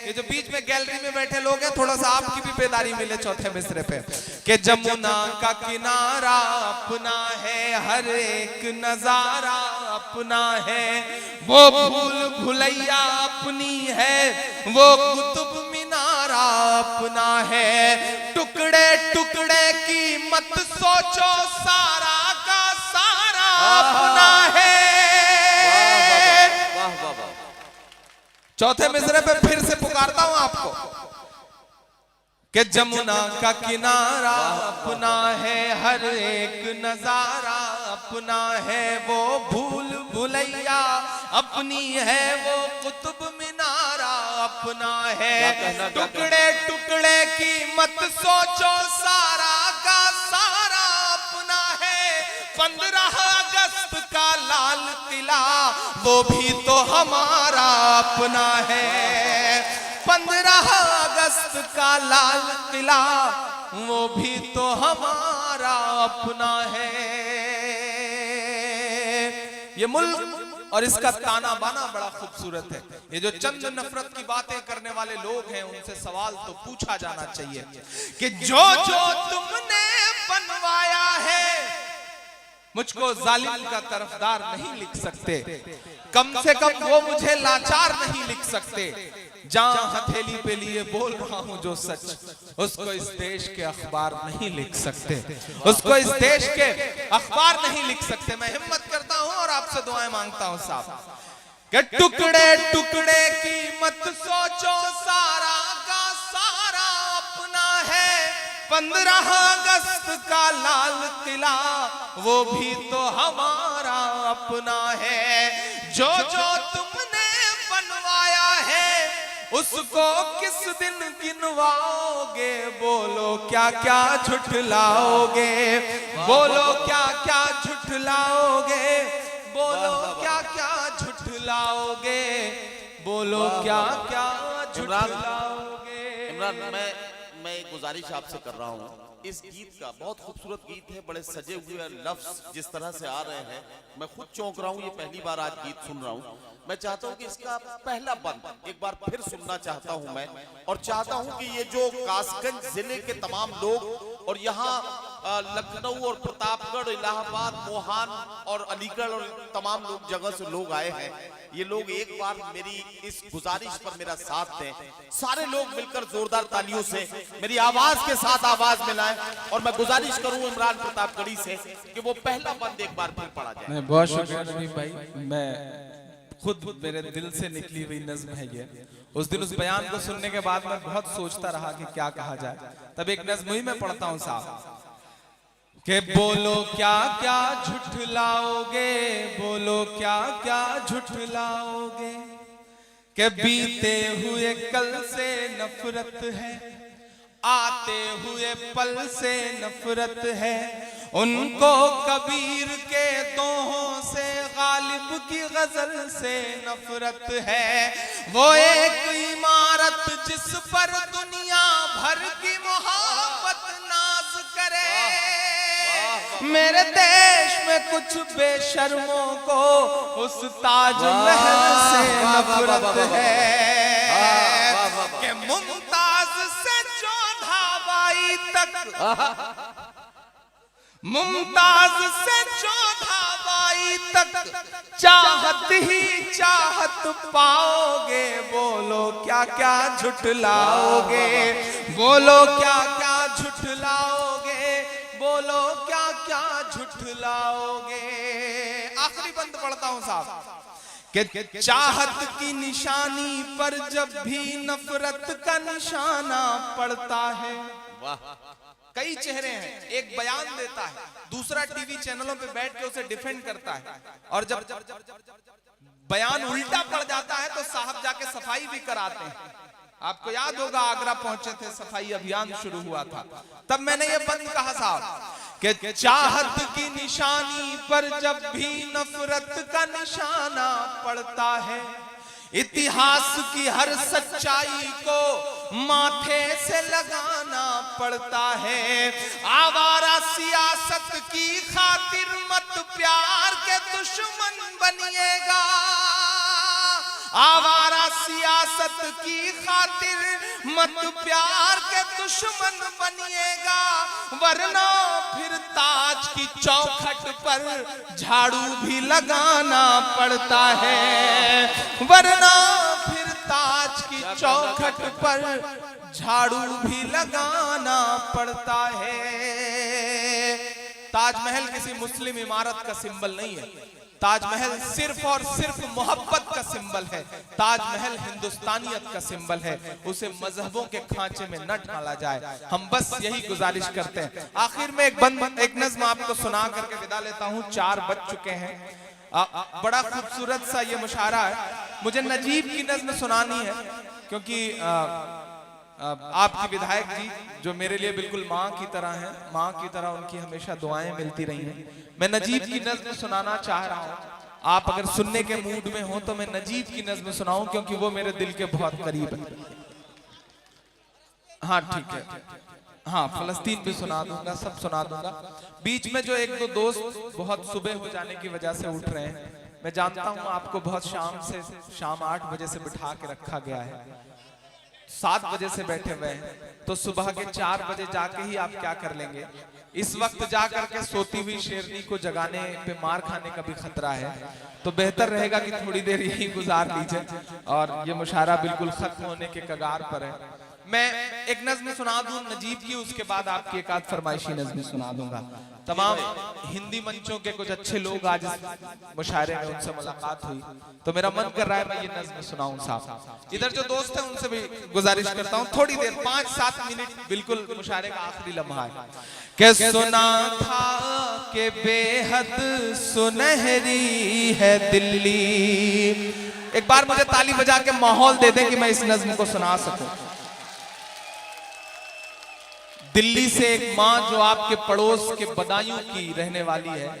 ये जो बीच में गैलरी में बैठे लोग हैं, थोड़ा सा आपकी भी बेदारी मिले चौथे मिसरे पे, कि जमुना का किनारा अपना है, हर एक नजारा अपना है। वो भूल भुलैया अपनी है, वो कुतुब मीनारा अपना है। टुकड़े टुकड़े की मत सोचो, सारा का सारा अपना है। वाह वाह वाह। चौथे मिसरे पे फिर से पुकारता हूं आपको, कि जमुना का किनारा अपना है, हर एक नजारा अपना है। वो भूल भुलैया अपनी है, वो कुतुब मीनारा अपना है। टुकड़े टुकड़े की मत सोचो, सारा का सारा अपना है। 15 अगस्त का लाल किला, वो भी तो हमारा अपना है। 15 अगस्त का लाल किला, वो भी तो हमारा अपना है। ये मुल्क और इसका ताना बाना बड़ा खूबसूरत है। ये जो चंद नफरत की बातें करने वाले लोग हैं, उनसे सवाल तो पूछा जाना चाहिए कि जो जो तुमने बनवाया है, मुझको जालिम का तरफदार नहीं लिख सकते। कम से कम वो मुझे लाचार नहीं लिख सकते। जहां हथेली पे लिए बोल रहा हूं जो सच, उसको इस देश के अखबार नहीं लिख सकते। उसको इस देश के अखबार नहीं लिख सकते। मैं हिम्मत करता हूं और आपसे दुआएं मांगता हूं साहब, कि टुकड़े टुकड़े की मत सोचो, सारा का सारा अपना है। 15 अगस्त का लाल किला, वो भी तो हमारा अपना है। जो जो तुमने बनवाया है, उसको किस दिन गिनवाओगे। बोलो क्या क्या झुठलाओगे, बोलो क्या क्या झुठलाओगे, बोलो क्या क्या झुठलाओगे, बोलो क्या क्या झुठलाओगे। इमरान, मैं एक गुजारिश आपसे कर रहा हूँ। इस गीत का बहुत खूबसूरत गीत है, बड़े सजे हुए लफ्ज जिस तरह से आ रहे हैं, मैं खुद चौंक रहा हूँ। ये पहली बार आज गीत सुन रहा हूँ। मैं चाहता हूँ कि इसका पहला बंद एक बार फिर सुनना चाहता हूँ मैं, और चाहता हूँ कि ये जो कासगंज जिले के तमाम लोग और यहाँ लखनऊ और प्रतापगढ़, इलाहाबाद, मोहान और अलीगढ़ और तमाम लोग जगह से लोग आए हैं, ये लोग एक बार मेरी इस गुजारिश पर मेरा साथ दें। सारे लोग मिलकर जोरदार तालियों से मेरी आवाज के साथ आवाज मिलाएं, और मैं गुजारिश करूं इमरान प्रतापगढ़ी से कि वो पहला बंद एक बार फिर पढ़ा जाए। बहुत शुक्रिया नबी भाई। मैं खुद मेरे दिल से निकली हुई नज्म है ये। उस दिन उस बयान को सुनने के बाद मैं बहुत सोचता रहा कि क्या कहा जाए। तब एक नज्म ही मैं पढ़ता हूं साहब, कि बोलो क्या क्या झुठलाओगे, बोलो क्या क्या झुठलाओगे, कि बीते हुए कल से नफरत है, आते हुए पल से नफरत है। उनको कबीर के दोहों से, गालिब की गजल से नफरत है। वो एक इमारत जिस पर दुनिया भर की मोहब्बत नाज करे। मेरे देश में कुछ बेशर्मों को उस ताजमहल से नफरत है, कि मुमताज से जोधाबाई तक, मुमताज से जोधाबाई सफाई तक चाहत ही चाहत पाओगे, बोलो क्या क्या झुठलाओगे, बोलो क्या क्या झुठलाओगे, बोलो क्या क्या झुठलाओगे। आखिरी बंद पढ़ता हूं साहब कि चाहत की निशानी पर जब भी नफरत का निशाना पड़ता है। कई चेहरे हैं, एक बयान देता है, दूसरा टीवी चैनलों पे बैठ के उसे डिफेंड करता है, और जब बयान उल्टा पड़ जाता है तो साहब जाके सफाई भी कराते हैं। आपको याद होगा आगरा पहुंचे थे, सफाई अभियान शुरू हुआ था, तब मैंने ये बंद कहा साहब कि चाहत की निशानी पर जब भी नफरत का निशाना पड़ता है, इतिहास की हर सच्चाई को माथे से लगाना पड़ता है। आवारा सियासत की खातिर मत प्यार के दुश्मन बनिएगा, आवारा सियासत की खातिर मत प्यार के दुश्मन बनिएगा, वरना फिर ताज की चौखट पर झाड़ू भी लगाना पड़ता है, वरना फिर ताज की चौखट पर झाड़ू भी लगाना पड़ता है। ताजमहल किसी मुस्लिम इमारत का सिंबल नहीं है, ताजमहल सिर्फ और सिर्फ मोहब्बत का सिंबल है, ताजमहल हिंदुस्तानियत का सिंबल है, उसे मजहबों के खांचे में न ढाला जाए। हम बस यही गुजारिश करते हैं। आखिर में एक नज्म आपको सुना करके विदा लेता हूं, 4 बज चुके हैं। बड़ा खूबसूरत सा ये मुशायरा है, मुझे नजीब की नज्म सुनानी है, क्योंकि आपकी विधायक जी जो मेरे लिए बिल्कुल माँ की तरह हैं, माँ की तरह उनकी हमेशा दुआएं मिलती रही हैं। मैं नजीब की नज्म सुनाना चाह रहा हूँ, आप अगर सुनने के मूड में हो तो मैं नजीब की नज्म सुनाऊं, क्योंकि वो मेरे दिल के बहुत करीब है। हाँ ठीक है, हाँ फलस्तीन भी सुना दूंगा, सब सुना दूंगा। बीच में जो 1-2 दोस्त बहुत सुबह हो जाने की वजह से उठ रहे हैं, मैं जानता हूँ आपको बहुत शाम 8 बजे से बिठा के रखा गया है, 7 बजे से बैठे हुए हैं, तो सुबह के 4 बजे जाके ही आप क्या कर लेंगे। इस वक्त जाकर के सोती हुई शेरनी को जगाने पे मार खाने का भी खतरा है, तो बेहतर रहेगा कि थोड़ी देर यही गुजार लीजिए। और ये मुशायरा बिल्कुल खत्म होने के कगार पर है। मैं एक नज्म सुना दूं नजीब की, उसके बाद आपकी एक आध फरमाइशी नज्म सुना दूंगा। तमाम हिंदी मंचों के कुछ अच्छे लोग आज मुशायरे में उनसे मुलाकात हुई, तो मेरा मन कर रहा है मैं ये नज्म सुनाऊं साहब। इधर जो दोस्त हैं उनसे भी गुजारिश करता हूं, थोड़ी देर 5-7 मिनट, बिल्कुल मुशायरे का आखिरी लम्हा है। कि सुना था कि बेहद सुनहरी है दिल्ली। एक बार मुझे ताली बजा के माहौल दे दें कि मैं इस नज्म को सुना सकूं। दिल्ली से एक माँ जो आपके पड़ोस के बदायूं की रहने वाली है,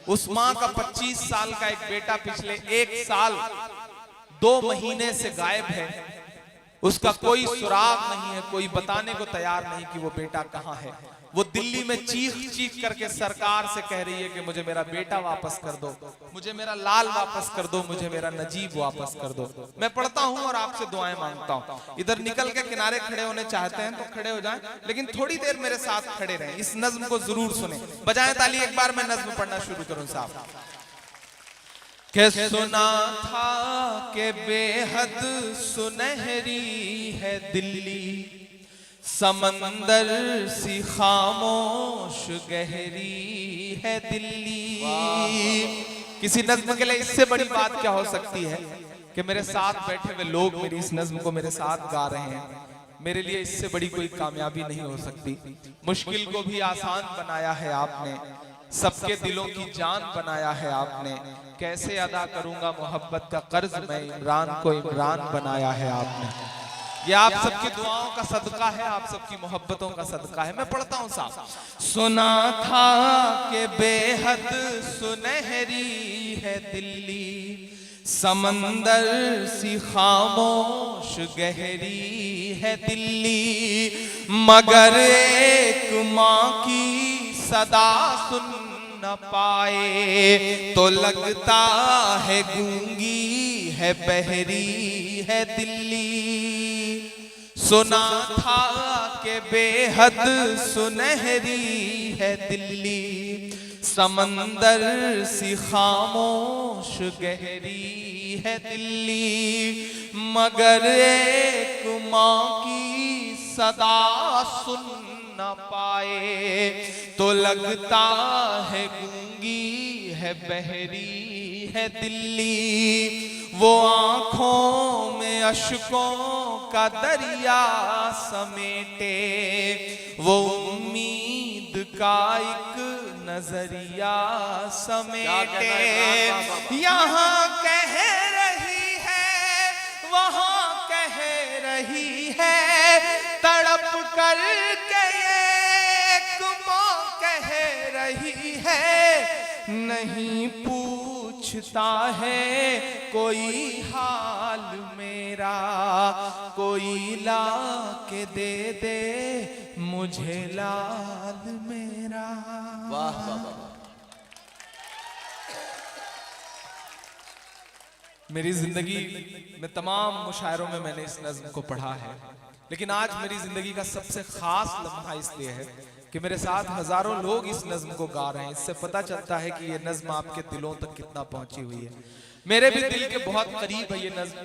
उस माँ का 25 साल का एक बेटा पिछले 1 साल 2 महीने से गायब है। उसका कोई सुराग नहीं है, कोई बताने को तैयार नहीं कि वो बेटा कहाँ है। वो दिल्ली में चीख चीख करके सरकार से कह रही है कि मुझे मेरा बेटा वापस कर दो, मुझे मेरा लाल वापस कर दो, मुझे मेरा नजीब वापस कर दो। मैं पढ़ता हूं और आपसे दुआएं मांगता हूं। इधर निकल के किनारे खड़े होने चाहते हैं तो खड़े हो जाएं, लेकिन थोड़ी देर मेरे साथ खड़े रहें, इस नज्म को जरूर सुने। बजाएं ताली, एक बार मैं नज्म पढ़ना शुरू करूं साहब। कि सुना था कि बेहद सुनहरी है दिल्ली, समंदर सी खामोश गहरी है दिल्ली। किसी नज्म के लिए इससे बड़ी बात क्या हो सकती है कि मेरे साथ बैठे हुए लोग मेरी इस नज्म को मेरे साथ गा रहे हैं। मेरे लिए इससे बड़ी कोई कामयाबी नहीं हो सकती। मुश्किल को भी आसान बनाया है आपने, सबके दिलों की जान बनाया है आपने। कैसे अदा करूंगा मोहब्बत का कर्ज, मैं इमरान को इमरान बनाया है आपने। ये आप सबकी दुआओं का सदका है, आप सबकी मोहब्बतों का सदका है। मैं पढ़ता हूं साहब। सुना था कि बेहद सुनहरी है दिल्ली, समंदर सी खामोश गहरी है दिल्ली, मगर एक माँ की सदा सुन न पाए तो लगता है गूंगी है, बहरी है दिल्ली। सुना था कि बेहद सुनहरी है दिल्ली, समंदर सी खामोश गहरी है दिल्ली, मगर एक माँ की सदा सुन न पाए तो लगता है गूंगी है बहरी है दिल्ली। वो आंखों में अश्कों का दरिया समेटे, वो उम्मीद का एक नजरिया समेटे। यहाँ कह रही है वहाँ कह रही है, तड़प कर के एक माँ कह रही है। नहीं पूछता है कोई हाल मेरा, कोई ला के दे मुझे लाल मेरा। वाह वाह वाह। मेरी जिंदगी में तमाम मुशायरों में मैंने इस नज्म को पढ़ा है, लेकिन आज मेरी जिंदगी का सबसे खास लम्हा इसलिए है कि मेरे साथ हजारों लोग इस नज्म को गा रहे हैं। इससे पता चलता है कि ये नज्म आपके दिलों तक कितना पहुंची हुई है। मेरे भी दिल के बहुत करीब है ये नज्म,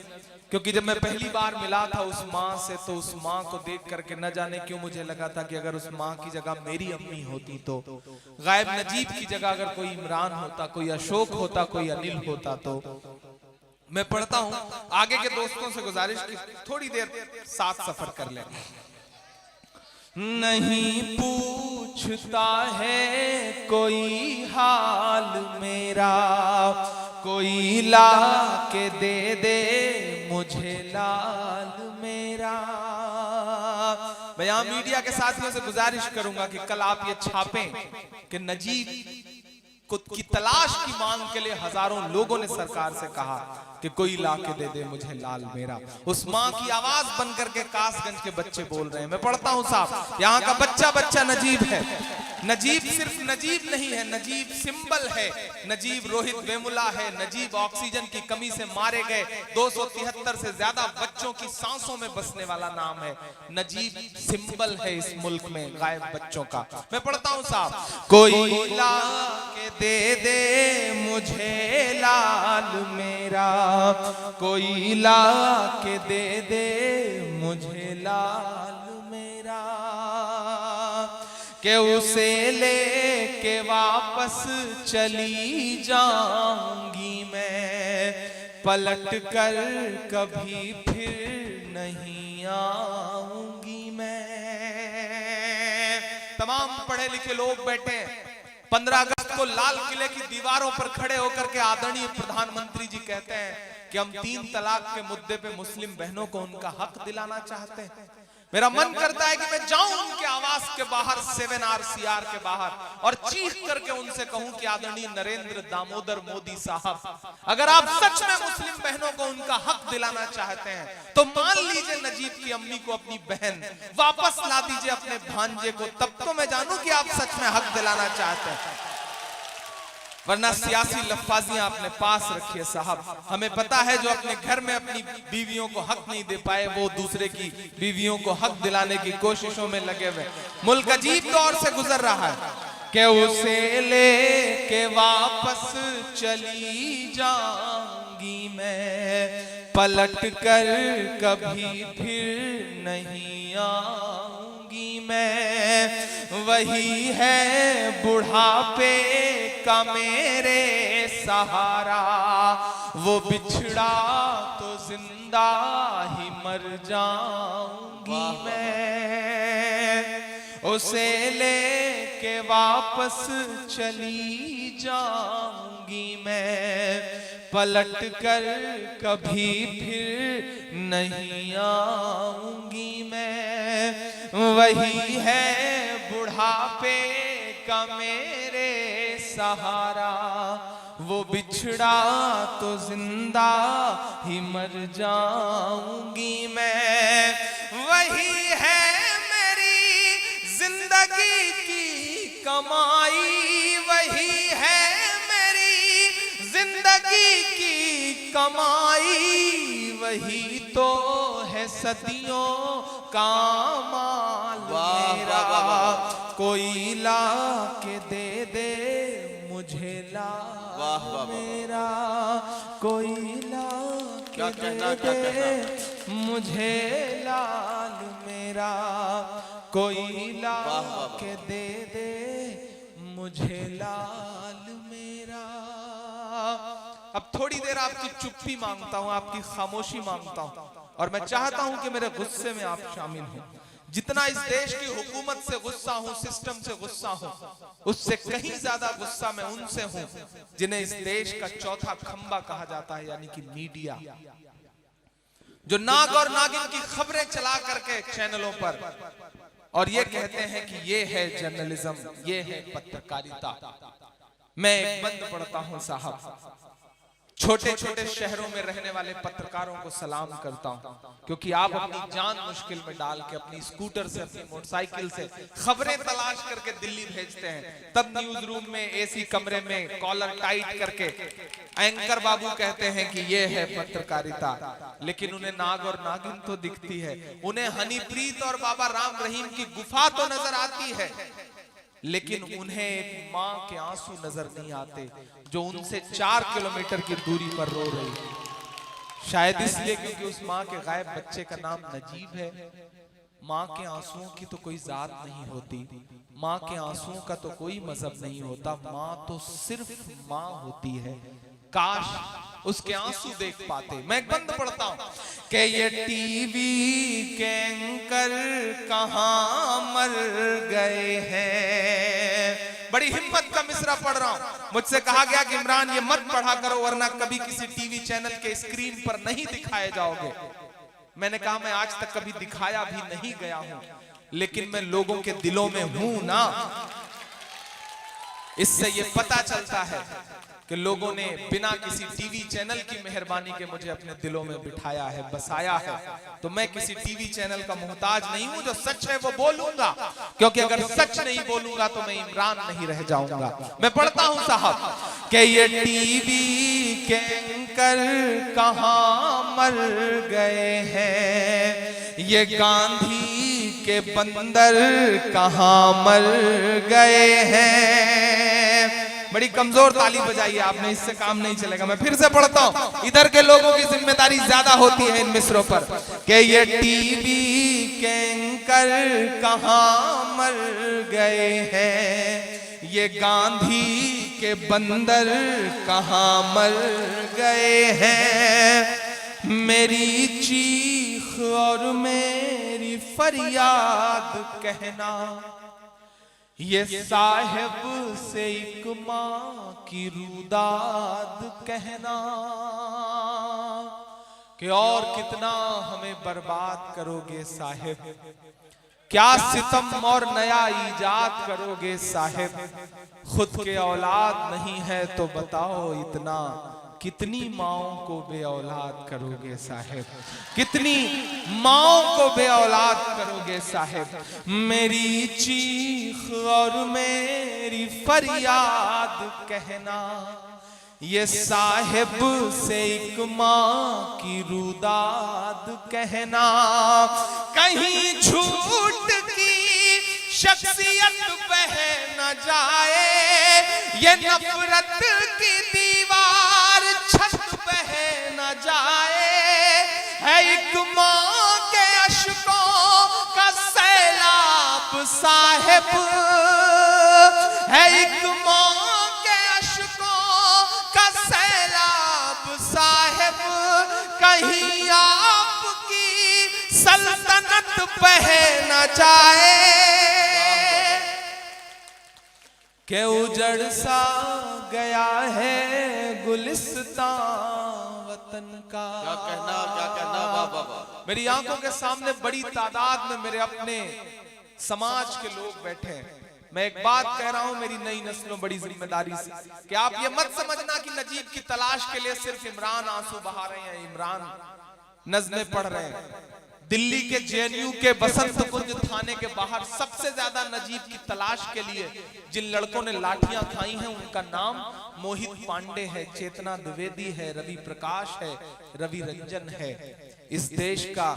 क्योंकि जब मैं पहली बार मिला था उस माँ से, तो उस माँ को देख करके न जाने क्यों मुझे लगा था कि अगर उस माँ की जगह मेरी अम्मी होती, तो गायब नजीब की जगह अगर कोई इमरान होता, कोई अशोक होता, कोई अनिल होता। तो मैं पढ़ता हूं, आगे के दोस्तों से गुजारिश की थोड़ी देर साथ सफर कर लें। नहीं पूछता है कोई हाल मेरा, कोई ला के दे मुझे लाल मेरा। मैं यहाँ मीडिया के साथियों से गुजारिश करूंगा कि कल आप ये छापें कि नजीब की तलाश की मांग के लिए हजारों लोगों ने सरकार से कहा कि कोई ला के दे मुझे लाल मेरा। उस माँ की आवाज बनकर के कासगंज के बच्चे बोल रहे हैं। मैं पढ़ता हूँ साहब, यहाँ का बच्चा बच्चा नजीब है। नजीब सिर्फ नजीब नहीं है, नजीब सिंबल है। नजीब रोहित वेमुला है। नजीब ऑक्सीजन की कमी से मारे गए 273 से ज्यादा बच्चों की सांसों में बसने वाला नाम है। नजीब सिंबल है इस मुल्क में गायब बच्चों का। मैं पढ़ता हूँ साहब, कोई ला के दे मुझे लाल मेरा, कोई ला के दे मुझे लाल मेरा। के उसे लेके वापस चली जाऊंगी मैं, पलट कर कभी फिर नहीं आऊंगी मैं। तमाम पढ़े लिखे लोग बैठे हैं। 15 अगस्त को लाल किले की दीवारों पर खड़े होकर के आदरणीय प्रधानमंत्री जी कहते हैं कि हम 3 तलाक के मुद्दे पे मुस्लिम बहनों को उनका हक दिलाना चाहते हैं। मेरा मन करता है कि मैं जाऊं उनके आवास के बाहर, 7RCR के बाहर, और चीख करके उनसे कहूं कि आदरणीय नरेंद्र दामोदर मोदी साहब, अगर आप सच में मुस्लिम बहनों को उनका हक दिलाना चाहते हैं तो मान लीजिए नजीब की अम्मी को अपनी बहन, वापस ला दीजिए अपने भांजे को, तब तो मैं जानूं कि आप सच में हक दिलाना चाहते हैं। वरना सियासी लफ्फाजियां अपने पास रखिए साहब। हमें पता है जो अपने घर में अपनी बीवियों को हक नहीं दे पाए, वो दूसरे की बीवियों को हक दिलाने की कोशिशों में लगे हुए। मुल्क अजीब दौर से गुजर रहा है कि उसे ले के वापस चली जाऊंगी मैं, पलट कर कभी फिर नहीं आऊंगी मैं। वही है बुढ़ापे का मेरे सहारा, वो बिछड़ा तो जिंदा ही मर जाऊंगी मैं। उसे लेके वापस चली जाऊंगी मैं, पलट कर कभी फिर नहीं आऊंगी मैं। वही है बुढ़ापे का मेरे सहारा, वो बिछड़ा तो जिंदा ही मर जाऊंगी मैं। वही है मेरी जिंदगी की कमाई, वही है मेरी जिंदगी की कमाई, वही तो है सदियों का माल मेरा। कोई ला के दे मुझे वाह, लाल वाह, वाह। मेरा कोई ला क्या के कहना, दे क्या दे, कहना। मुझे लाल मेरा कोई ला वाह, वाह, वाह। के दे दे, मुझे लाल मेरा। अब थोड़ी देर आपकी चुप्पी मांगता हूं, आपकी खामोशी मांगता हूं, और मैं चाहता हूं कि मेरे गुस्से में आप शामिल हों। जितना इस देश की हुकूमत से गुस्सा हूं, सिस्टम से गुस्सा हूं, उससे कहीं ज्यादा गुस्सा मैं उनसे हूं जिन्हें इस देश का चौथा खंबा कहा जाता है, यानी कि मीडिया, जो नाग और नागिन की खबरें चला करके चैनलों पर और ये कहते हैं कि ये है जर्नलिज्म, ये है पत्रकारिता। मैं एक बंद पढ़ता हूं साहब, छोटे छोटे शहरों में रहने वाले पत्रकारों को सलाम करता हूं, क्योंकि आप अपनी जान मुश्किल में डाल के अपनी स्कूटर से, अपनी मोटरसाइकिल से खबरें तलाश करके दिल्ली भेजते हैं। तब न्यूज रूम में एसी कमरे में कॉलर टाइट करके एंकर बाबू कहते हैं कि ये है पत्रकारिता, लेकिन उन्हें नाग और नागिन तो दिखती है, उन्हें हनीप्रीत और बाबा राम रहीम की गुफा तो नजर आती है, लेकिन उन्हें एक माँ के आंसू नजर नहीं आते जो उनसे 4 किलोमीटर की दूरी पर रो रही है। शायद इसलिए क्योंकि उस माँ के गायब बच्चे का नाम नजीब है। माँ के आंसुओं की तो कोई जात नहीं होती, माँ के आंसुओं का तो कोई मजहब नहीं होता, माँ तो सिर्फ माँ होती है। काश उसके आंसू देख पाते। मैं एक बंद पढ़ता हूं कि ये टीवी के एंकर कहां मर गए हैं। बड़ी हिम्मत का मिसरा पढ़ रहा हूं। मुझसे कहा गया कि इमरान ये मत पढ़ा करो वरना कभी किसी टीवी चैनल के स्क्रीन पर नहीं दिखाए जाओगे। मैंने कहा मैं आज तक कभी दिखाया भी नहीं गया हूं, लेकिन मैं लोगों के दिलों में हूं ना। इससे ये पता चलता है कि लोगों ने बिना किसी टीवी चैनल की मेहरबानी के मुझे अपने दिलों में बिठाया है, बसाया है। तो मैं किसी टीवी चैनल का मोहताज नहीं हूं, जो सच है वो बोलूंगा, क्योंकि अगर सच नहीं बोलूंगा तो मैं इमरान नहीं रह जाऊंगा। मैं पढ़ता हूं साहब कि ये टीवी के एंकर कहां मर गए हैं, ये गांधी के बंदर कहां मर गए हैं। बड़ी कमजोर ताली बजाई आपने, इससे काम नहीं चलेगा। मैं फिर से पढ़ता हूं, इधर के लोगों की जिम्मेदारी ज्यादा होती है इन मिसरों पर कि ये टीवी के एंकर कहां मर गए हैं, ये गांधी के बंदर कहां मर गए हैं। मेरी चीख और मेरी फरियाद कहना, ये साहिब से एक माँ की रुदाद कहना कि और कितना हमें बर्बाद करोगे साहिब, क्या सितम और नया इजाद करोगे साहिब। खुद के औलाद नहीं है तो बताओ इतना, कितनी माओं को बे औलाद करोगे साहिब, कितनी माओं को बे औलाद करोगे साहिब। मेरी चीख और मेरी फरियाद कहना, ये साहिब से एक माँ की रुदाद कहना। कहीं झूठ की शख्सियत बह न जाए, ये नफरत की दीवार छत बह न जाए। है एक माँ के अश्कों का सैलाब साहिब, है एक माँ के अश्कों का सैलाब साहिब। कहीं आपकी सल्तनत बह न जाए के उजड़ सा गया है गुलिस्तान वतन का। क्या कहना वाह वाह वाह। मेरी आंखों के सामने बड़ी तादाद में मेरे अपने समाज के लोग बैठे हैं। मैं एक बात कह रहा हूं मेरी नई नस्लों बड़ी जिम्मेदारी से, कि आप ये मत समझना कि नजीब की तलाश के लिए सिर्फ इमरान आंसू बहा रहे हैं, इमरान नज़्में पढ़ रहे हैं। दिल्ली के जेएनयू के बसंत कुंज थाने के बाहर सबसे ज्यादा नजीब की तलाश के लिए जिन लड़कों ने लाठियां खाई हैं उनका नाम मोहित पांडे है, चेतना द्विवेदी है, रवि प्रकाश है, रवि रंजन है। इस देश का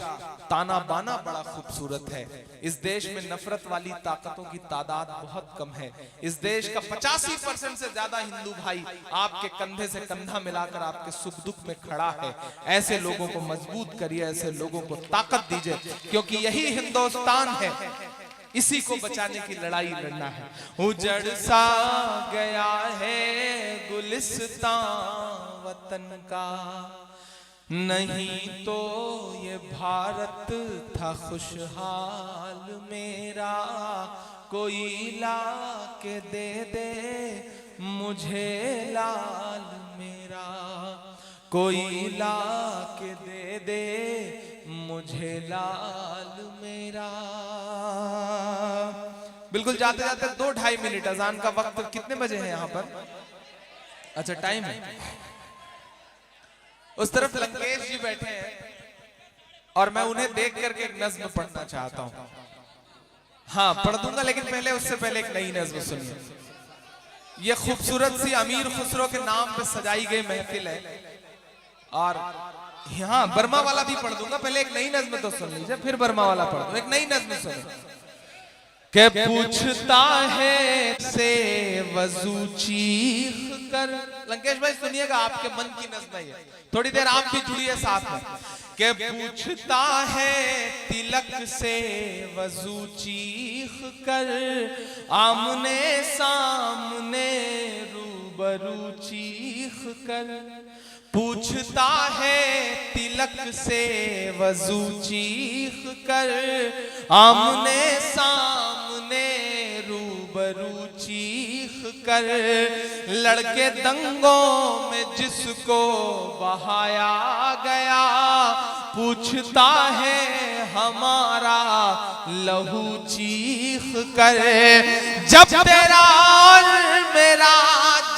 ताना बाना बड़ा खूबसूरत है। इस देश में नफरत वाली ताकतों की तादाद बहुत कम है। इस देश का 85% से ज्यादा हिंदू भाई आपके कंधे से कंधा मिलाकर आपके सुख दुख में खड़ा है। ऐसे लोगों को मजबूत करिए, ऐसे लोगों को ताकत दीजिए, क्योंकि यही हिंदुस्तान है, इसी को बचाने की लड़ाई लड़ना है। उजड़ सा गया है गुलिस्तां वतन का, नहीं तो ये भारत था खुशहाल मेरा। कोई ला के दे दे मुझे लाल मेरा, कोई ला के दे दे मुझे लाल मेरा। बिल्कुल जाते जाते 2-2.5 मिनट, अजान का वक्त कितने बजे है यहाँ पर? अच्छा टाइम है। उस तरफ लंकेश जी बैठे हैं और मैं उन्हें देख करके एक नज्म पढ़ना चाहता हूं। हाँ पढ़ दूंगा, लेकिन पहले उससे पहले एक नई नज्म सुनिए। ये खूबसूरत सी अमीर खुसरो के नाम पे सजाई गई महफिल है, और यहाँ बर्मा वाला भी पढ़ दूंगा। पहले एक नई नज्म तो सुन लीजिए, फिर बर्मा वाला पढ़ दूंगा। एक नई नज्म सुनिए। के पूछता है से वजू चीख कर, लंकेश भाई सुनिएगा, आपके मन की नज्म है, थोड़ी देर आप भी जुड़िए साथ में। के पूछता है तिलक से वजू चीख कर, आमने सामने रूबरू चीख कर। पूछता है तिलक से वजू चीख कर, आमने सामने रूबरू चीख कर। लड़के दंगों में जिसको बहाया गया, पूछता है हमारा लहू चीख कर। जब तेरा और मेरा,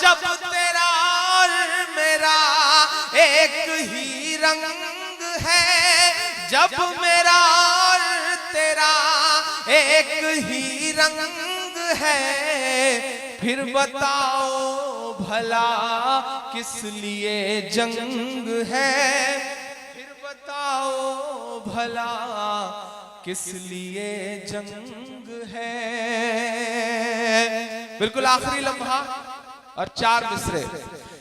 जब तेरा और मेरा एक ही रंग है, जब मेरा और तेरा एक ही रंग है, फिर बताओ भला किस लिए जंग है, फिर बताओ भला किस लिए जंग है। बिल्कुल आखिरी लम्हा और 4 मिसरे।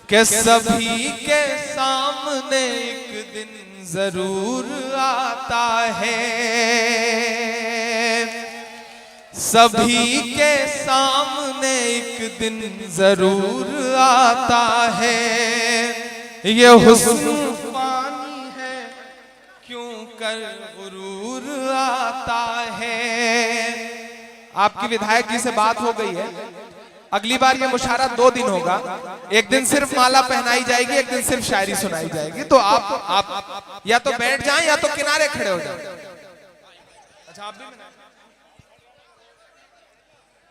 के सभी के सामने एक दिन जरूर आता है, सभी के सामने एक दिन जरूर आता है। ये हुस्न फानी है क्यों कर गुरूर आता है। आपकी विधायक जी से बात हो गई है, अगली बार ये मुशायरा 2 दिन होगा। एक दिन सिर्फ माला पहनाई जाएगी, एक दिन सिर्फ शायरी सुनाई जाएगी। तो आप या तो बैठ जाएं या तो किनारे खड़े हो जाएं। अच्छा आप भी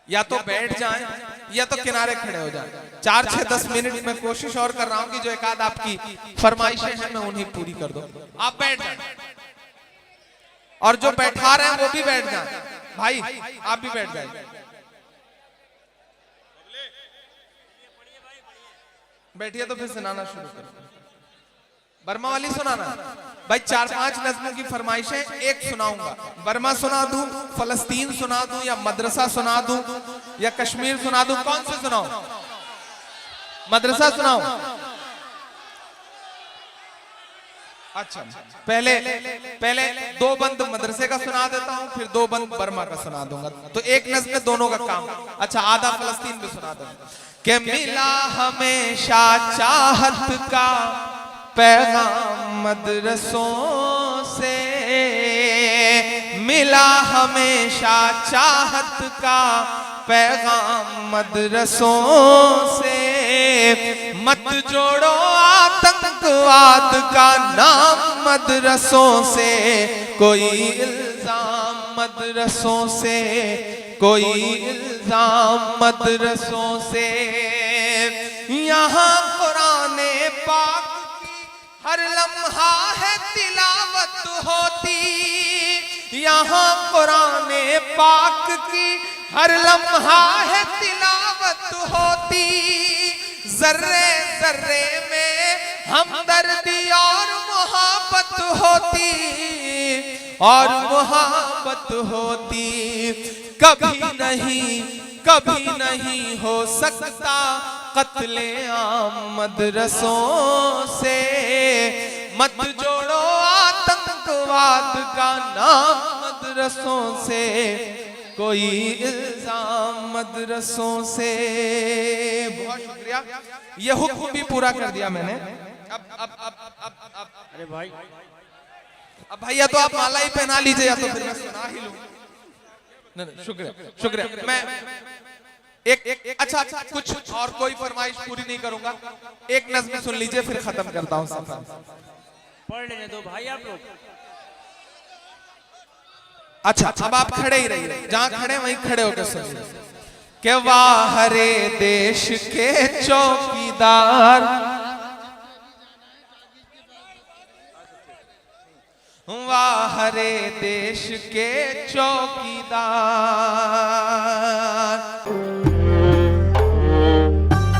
या तो बैठ जाएं या तो किनारे खड़े हो जाएं। 4, 6, 10 मिनट में कोशिश और कर रहा हूं कि जो एक आध आपकी फरमाइशें हैं मैं उन्हें पूरी कर दूं। आप बैठ जाएं और जो बैठा रहे हैं वो भी बैठ जाएं। भाई आप भी बैठ जाएं, बैठिए तो फिर सुनाना शुरू करो। बर्मा वाली सुनाना भाई। 4-5 नज़्मों की फरमाइशें, एक सुनाऊंगा। बर्मा सुना दूं, फलस्तीन सुना दूं, या मदरसा सुना दूं, या कश्मीर सुना दूं? कौन से सुनाऊं? मदरसा सुनाऊं? अच्छा पहले 2 बंद मदरसे का सुना देता हूं, फिर 2 बंद बर्मा का सुना दूंगा। तो एक नज़्म में दोनों का काम। अच्छा आधा फलस्तीन भी सुना दूंगा। के मिला हमेशा चाहत का पैगाम मदरसों से, मिला हमेशा चाहत का पैगाम मदरसों से। मत जोड़ो आतंकवाद का नाम मदरसों से, कोई इल्जाम मदरसों से, कोई इल्जाम मदरसों से। यहाँ कुराने पाक की हर लम्हा है तिलावत होती, यहाँ कुराने पाक की हर लम्हा है तिलावत होती। जर्रे जर्रे में हमदर्दी और मोहब्बत होती, और मोहब्बत होती, कभी नहीं हो सकता कत्ले आम मदरसों से। मत जोड़ो आतंकवाद का नाम मदरसों से, कोई इल्जाम मदरसों से। बहुत शुक्रिया, ये हुक्म भी पूरा कर दिया मैंने। अब अरे भाई अब भैया तो आप माला ही पहना लीजिए, या तो फिर मैं सुना ही लूं। नहीं, शुक्रिया। मैं एक अच्छा कुछ और कोई फरमाइश पूरी नहीं करूंगा। एक नज़्म सुन लीजिए, फिर खत्म करता हूं सफर। पढ़ लेने दो भाई आप लोग। अच्छा, अब आप खड़े ही रहिए, जहां खड़े वहीं खड़े होकर सुनिए। के वाह हरे देश के चौकीदार, वाह हरे देश के चौकीदार,